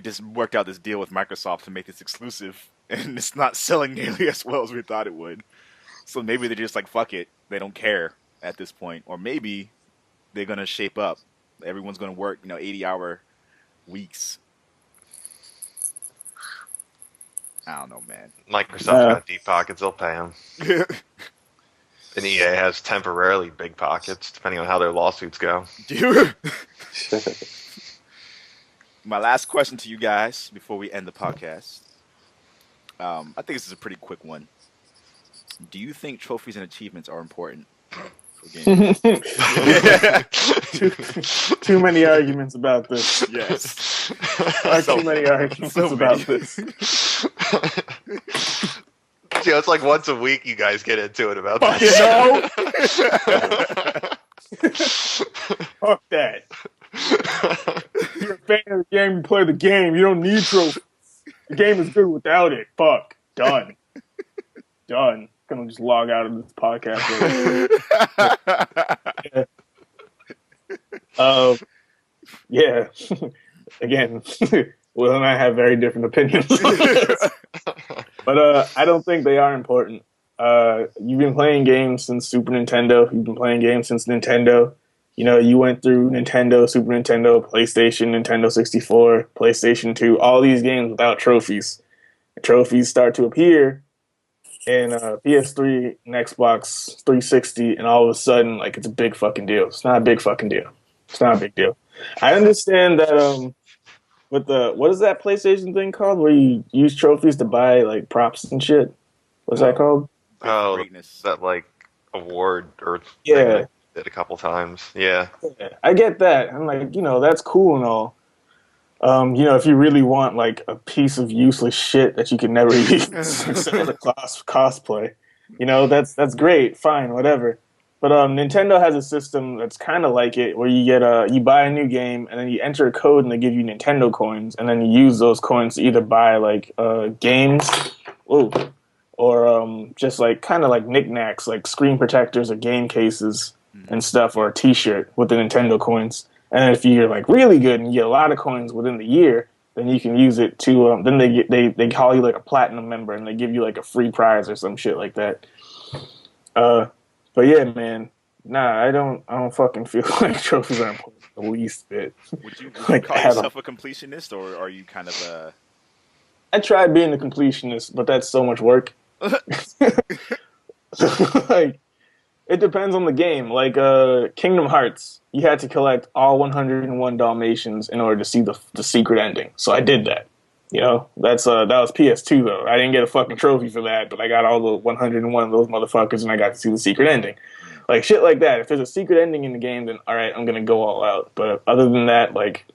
just worked out this deal with Microsoft to make this exclusive, and it's not selling nearly as well as we thought it would. So maybe they're just like, fuck it, they don't care at this point, or maybe they're gonna shape up. Everyone's gonna work, 80-hour weeks. I don't know, man. Microsoft's Yeah. got deep pockets, they'll pay them. And EA has temporarily big pockets, depending on how their lawsuits go. Dude. My last question to you guys before we end the podcast. I think this is a pretty quick one. Do you think trophies and achievements are important for games? Too many arguments about this. Yes. Too many arguments about this. Yeah, it's like once a week you guys get into it about Fuck this. no. Fuck that. You're a fan of the game, you play the game. You don't need trophies. The game is good without it. Fuck. Done. Done. Gonna just log out of this podcast. Yeah. Again, Will and I have very different opinions. But I don't think they are important. You've been playing games since Super Nintendo. You've been playing games since Nintendo. You know, you went through Nintendo, Super Nintendo, PlayStation, Nintendo 64, PlayStation 2, all these games without trophies. Trophies start to appear in PS3 and Xbox 360, and all of a sudden, like, it's a big fucking deal. It's not a big fucking deal. It's not a big deal. I understand that with the, what is that PlayStation thing called where you use trophies to buy, like, props and shit? What's that called? Oh, Greatness. that like award or thing Yeah. that I did a couple times. Yeah. Yeah, I get that. I'm like, you know, that's cool and all. You know, if you really want like a piece of useless shit that you can never use except for cosplay, you know, that's great, fine, whatever. But Nintendo has a system that's kind of like it, where you get you buy a new game and then you enter a code and they give you Nintendo coins, and then you use those coins to either buy like games, or just like kind of like knickknacks, like screen protectors or game cases and stuff, or a T-shirt with the Nintendo coins. And if you're like really good and you get a lot of coins within the year, then you can use it to. Then they call you like a platinum member and they give you like a free prize or some shit like that. But yeah, man, nah, I don't fucking feel like trophies are important the least bit. Would you Like, call yourself a completionist, or are you kind of a? I tried being a completionist, but that's so much work. Like, it depends on the game. Like Kingdom Hearts, you had to collect all 101 Dalmatians in order to see the secret ending. So I did that. You know, that was PS2 though. I didn't get a fucking trophy for that, but I got all the 101 of those motherfuckers, and I got to see the secret ending. Like shit like that. If there's a secret ending in the game, then all right, I'm gonna go all out. But other than that, like,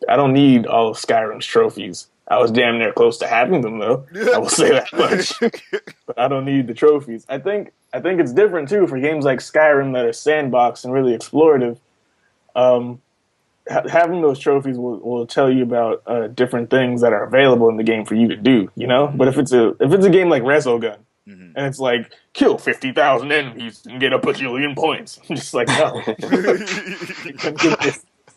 I don't need all of Skyrim's trophies. I was damn near close to having them though. I will say that much. But I don't need the trophies. I think it's different too for games like Skyrim that are sandbox and really explorative. Having those trophies will tell you about different things that are available in the game for you to do, you know. But if it's a game like Resogun, and it's like kill 50,000 enemies and get a bajillion points, I'm just like, no.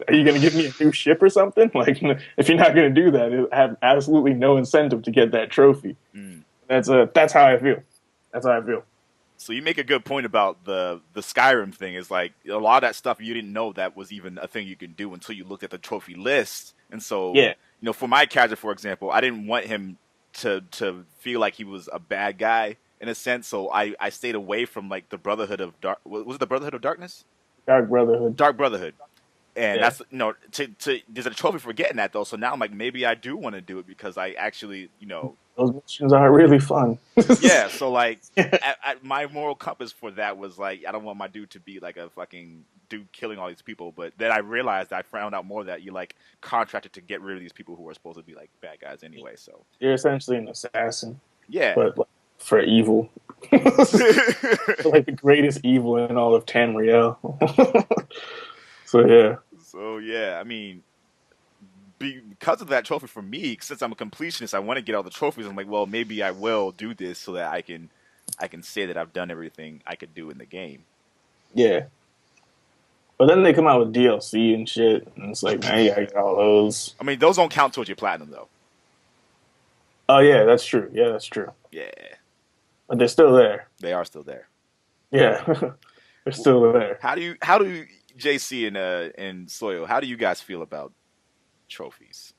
Are you gonna give me a new ship or something? Like, if you're not gonna do that, I have absolutely no incentive to get that trophy. That's how I feel. That's how I feel. So you make a good point about the Skyrim thing. Is like a lot of that stuff you didn't know that was even a thing you can do until you looked at the trophy list. And so, yeah, you know, for my character, for example, I didn't want him to feel like he was a bad guy in a sense. So I stayed away from like the Brotherhood of Dark. Was it the Brotherhood of Darkness? Dark Brotherhood. Dark Brotherhood. And that's, you know, there's a trophy for getting that though. So now I'm like, maybe I do want to do it because I actually, you know. Those missions are really fun. Yeah, so like, my moral compass for that was like, I don't want my dude to be like a fucking dude killing all these people. But then I realized, I found out more that you like contracted to get rid of these people who are supposed to be like bad guys anyway. So you're essentially an assassin. Yeah, but like, for evil, for, like the greatest evil in all of Tamriel. So yeah, I mean, because of that trophy for me, since I'm a completionist, I want to get all the trophies. I'm like, well, maybe I will do this so that I can say that I've done everything I could do in the game. Yeah. But then they come out with DLC and shit, and it's like, man, you gotta get all those. I mean, those don't count towards your platinum, though. Oh, yeah, that's true. Yeah, that's true. Yeah. But they're still there. They are still there. Yeah. They're still there. How do JC and Soyo, how do you guys feel about trophies?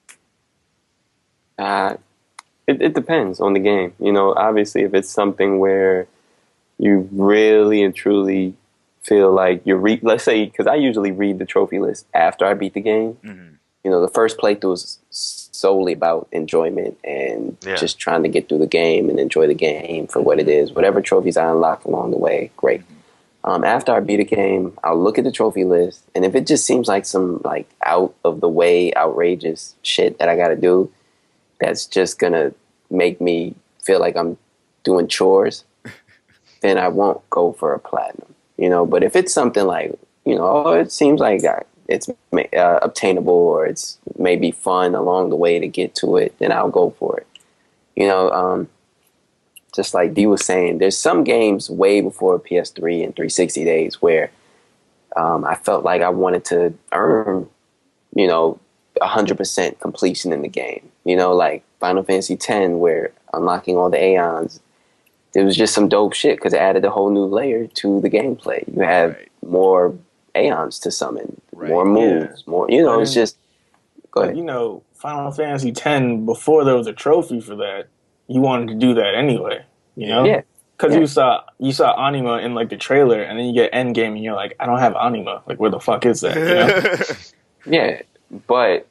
It depends on the game. You know, obviously, if it's something where you really and truly feel like let's say, because I usually read the trophy list after I beat the game. the first playthrough was solely about enjoyment and just trying to get through the game and enjoy the game for what it is. Whatever trophies I unlock along the way, great. After I beat a game, I'll look at the trophy list, and if it just seems like some like out of the way, outrageous shit that I got to do, that's just gonna make me feel like I'm doing chores, then I won't go for a platinum. But if it's something like, it seems like it's obtainable or it's maybe fun along the way to get to it, then I'll go for it. Just like Dee was saying, there's some games way before PS3 and 360 days where I felt like I wanted to earn, 100% completion in the game. Like Final Fantasy X, where unlocking all the Aeons, there was just some dope shit because it added a whole new layer to the gameplay. You have more Aeons to summon, more moves, more, it's just, go ahead. Final Fantasy X, before there was a trophy for that, you wanted to do that anyway, Yeah. Because you saw Anima in like the trailer, and then you get Endgame, and you're like, I don't have Anima. Like, where the fuck is that? Yeah, but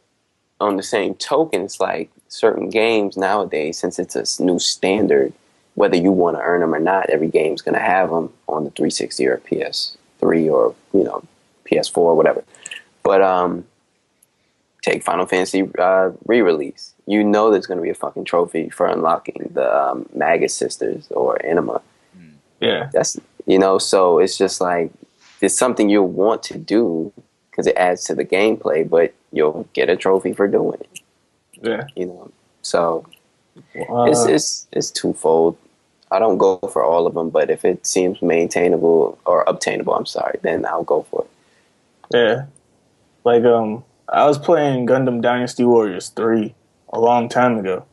on the same token, it's like certain games nowadays, since it's a new standard, whether you want to earn them or not, every game's going to have them on the 360 or PS3 or PS4 or whatever. But take Final Fantasy re-release. There's going to be a fucking trophy for unlocking the Magus Sisters or Anima. Yeah. That's so it's just like it's something you'll want to do because it adds to the gameplay, but you'll get a trophy for doing it. Yeah. So it's twofold. I don't go for all of them, but if it seems maintainable or obtainable, then I'll go for it. Yeah. Like I was playing Gundam Dynasty Warriors 3 a long time ago,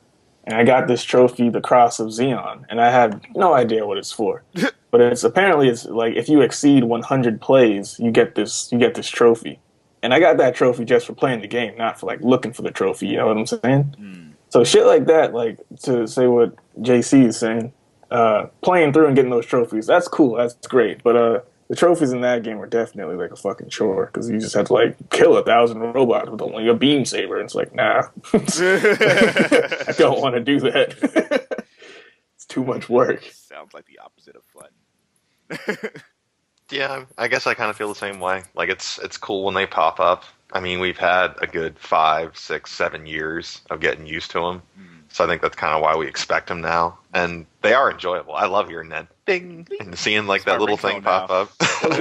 and I got this trophy, the Cross of Xeon, and I had no idea what it's for. But it's like if you exceed 100 plays, you get this trophy. And I got that trophy just for playing the game, not for like looking for the trophy, you know what I'm saying? So shit like that, like to say what JC is saying, playing through and getting those trophies, that's cool, that's great. But the trophies in that game were definitely like a fucking chore because you just had to like kill 1,000 robots with only a beam saber. And it's like, nah, I don't want to do that. It's too much work. Sounds like the opposite of fun. Yeah, I guess I kind of feel the same way. Like it's cool when they pop up. I mean, we've had a good 5, 6, 7 years of getting used to them. So I think that's kind of why we expect them now. And they are enjoyable. I love hearing that ding and seeing like that little thing pop up. Play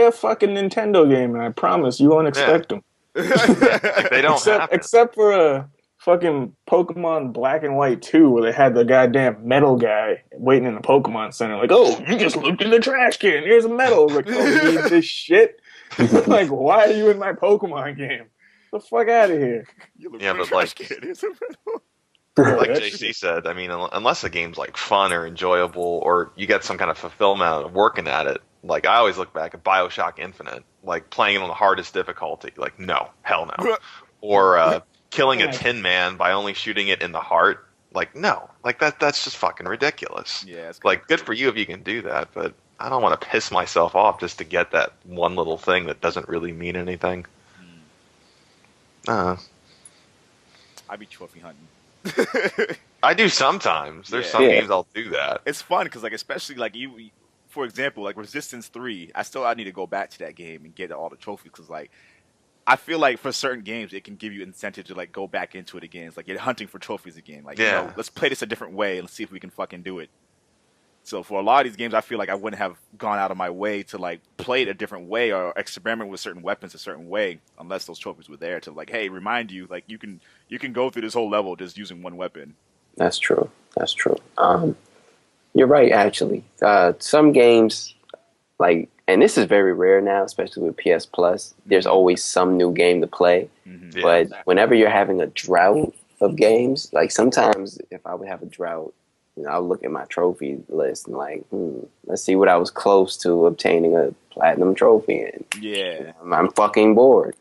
a fucking Nintendo game, and I promise you won't expect them. Like they don't except for a fucking Pokemon Black and White 2, where they had the goddamn metal guy waiting in the Pokemon Center. Like, oh, you just looked in the trash can. Here's a medal. Like, oh, you need this shit? Like, why are you in my Pokemon game? The fuck out of here. But like JC said, I mean, unless the game's like fun or enjoyable or you get some kind of fulfillment out of working at it, like I always look back at BioShock Infinite, like playing it on the hardest difficulty, like no, hell no. Or killing a Tin Man by only shooting it in the heart, like no, like that's just fucking ridiculous. Yeah, it's like good for you if you can do that, but I don't want to piss myself off just to get that one little thing that doesn't really mean anything. I'd be trophy hunting. I do sometimes. There's some games I'll do that. It's fun because, like, especially like you, for example, like Resistance 3. I need to go back to that game and get all the trophies because, like, I feel like for certain games it can give you incentive to like go back into it again. It's like you're hunting for trophies again. Like, let's play this a different way and see if we can fucking do it. So for a lot of these games, I feel like I wouldn't have gone out of my way to like play it a different way or experiment with certain weapons a certain way unless those trophies were there to like, hey, remind you like you can go through this whole level just using one weapon. That's true. You're right, actually. Some games, like, and this is very rare now, especially with PS Plus. There's always some new game to play. Mm-hmm. But whenever you're having a drought of games, like sometimes if I would have a drought, I'll look at my trophy list and like, let's see what I was close to obtaining a platinum trophy in. Yeah. I'm fucking bored.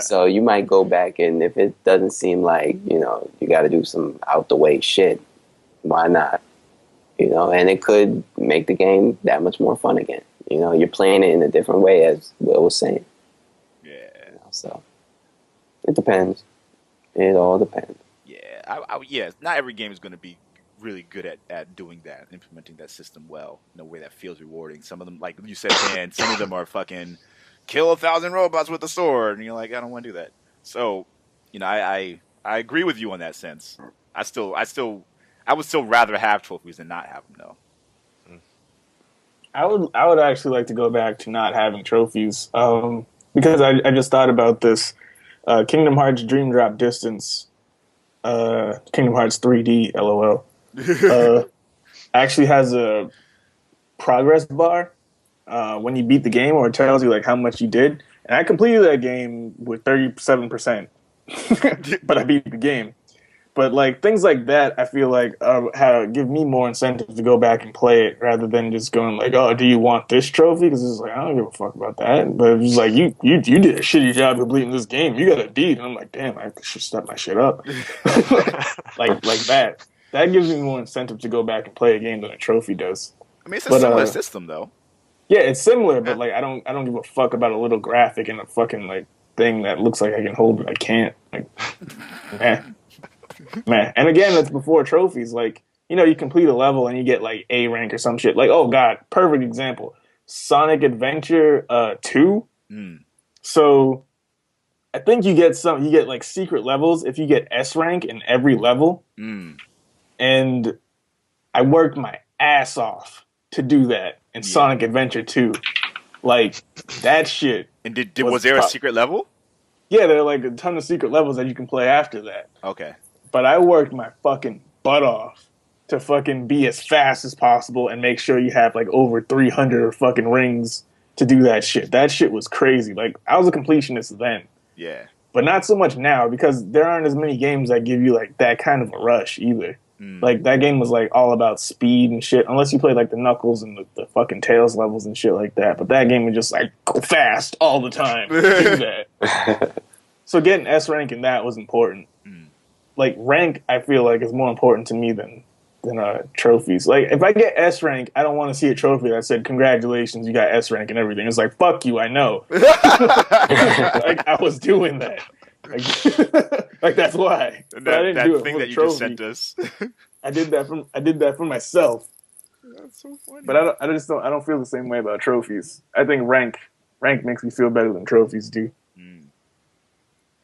So you might go back and if it doesn't seem like, you got to do some out the way shit, why not? And it could make the game that much more fun again. You're playing it in a different way as Will was saying. Yeah. So it depends. It all depends. Yeah, not every game is going to be really good at doing that, implementing that system well in a way that feels rewarding. Some of them, like you said, Dan, some of them are fucking kill 1,000 robots with a sword, and you're like, I don't want to do that. So, I agree with you on that sense. I would still rather have trophies than not have them, though. I would actually like to go back to not having trophies, because I just thought about this. Kingdom Hearts Dream Drop Distance, Kingdom Hearts 3D, LOL, actually has a progress bar when you beat the game, or it tells you like how much you did. And I completed that game with 37%, but I beat the game. But like things like that, I feel like give me more incentive to go back and play it rather than just going like, "Oh, do you want this trophy?" Because it's like I don't give a fuck about that. But it's like you did a shitty job completing this game. You got a D, and I'm like, damn, I should step my shit up. like that. That gives me more incentive to go back and play a game than a trophy does. I mean, it's a similar system though. Yeah, it's similar, but like I don't give a fuck about a little graphic and a fucking like thing that looks like I can hold but I can't. Like, man. And again, that's before trophies. Like, you complete a level and you get like A rank or some shit. Like, oh god, perfect example. Sonic Adventure 2. So I think you get like secret levels if you get S rank in every level. And I worked my ass off to do that in Sonic Adventure 2. Like that shit. And was there a secret level? Yeah, there are like a ton of secret levels that you can play after that. Okay. But I worked my fucking butt off to fucking be as fast as possible and make sure you have like over 300 fucking rings to do that shit. That shit was crazy. Like I was a completionist then. Yeah. But not so much now because there aren't as many games that give you like that kind of a rush either. Like that game was like all about speed and shit, unless you played like the Knuckles and the fucking Tails levels and shit like that. But that game was just like go fast all the time. Do that. So getting S rank in that was important. Like rank, I feel like is more important to me than trophies. Like if I get S rank, I don't want to see a trophy that said congratulations, you got S rank and everything. It's like fuck you, I know. Like I was doing that. Like that's why. And that thing that you just sent us. I did that for myself. That's so funny. But I don't feel the same way about trophies. I think rank makes me feel better than trophies do.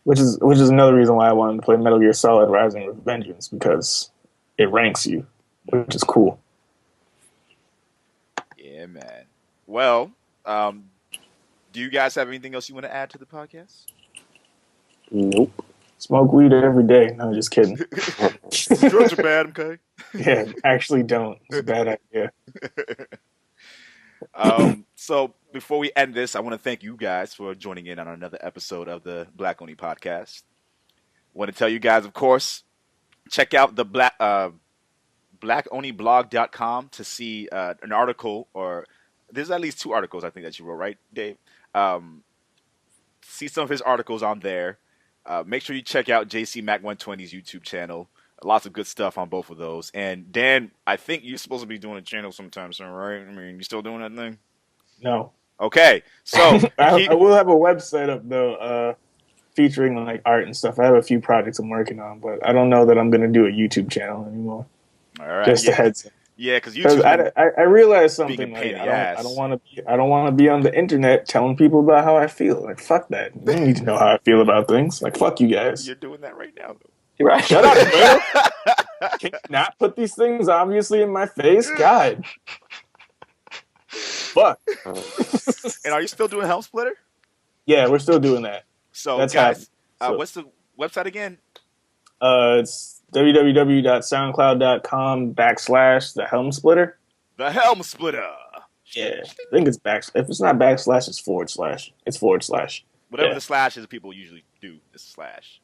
Which is another reason why I wanted to play Metal Gear Solid Rising with Vengeance, because it ranks you, which is cool. Yeah, man. Well, do you guys have anything else you want to add to the podcast? Nope. Smoke weed every day. No, just kidding. Drugs are bad, okay? Yeah, actually don't. It's a bad idea. So before we end this, I want to thank you guys for joining in on another episode of the Black Oni Podcast. I want to tell you guys, of course, check out the blackoniblog.com to see an article, or there's at least 2 articles I think that you wrote, right, Dave? See some of his articles on there. Make sure you check out JC Mac 120's YouTube channel. Lots of good stuff on both of those. And Dan, I think you're supposed to be doing a channel sometime soon, right? I mean, you still doing that thing? No. Okay, so I will have a website up though, featuring like art and stuff. I have a few projects I'm working on, but I don't know that I'm going to do a YouTube channel anymore. All right, just a heads up. Yeah, because YouTube. I realized something. Like, I don't want to be on the internet telling people about how I feel. Like fuck that. You don't need to know how I feel about things. Like fuck you guys. You're doing that right now, though. You're right. Shut up, man. Can you not put these things obviously in my face? God. Fuck. And are you still doing Helm Splitter? Yeah, we're still doing that. So, that's guys, what's the website again? It's www.soundcloud.com/the Helm Splitter. The Helm Splitter. Yeah, I think it's if it's not backslash, it's /. It's /. Whatever the slash is, people usually do is slash.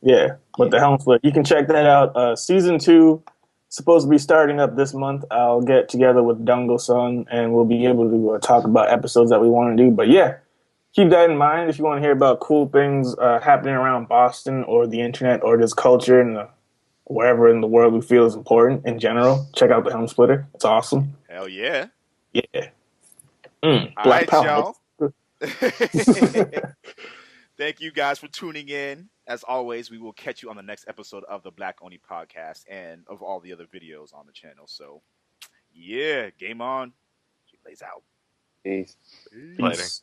Yeah, but the Helm Splitter. You can check that out. Season 2 supposed to be starting up this month. I'll get together with Dungle-san and we'll be able to talk about episodes that we want to do. But yeah, keep that in mind if you want to hear about cool things happening around Boston or the internet or just culture and wherever in the world we feel is important in general. Check out the Helm Splitter. It's awesome. Hell yeah. Yeah. Black Power. Y'all. Thank you guys for tuning in. As always, we will catch you on the next episode of the Black Oni podcast and of all the other videos on the channel. So, yeah, game on. She plays out. Peace. Later. Peace.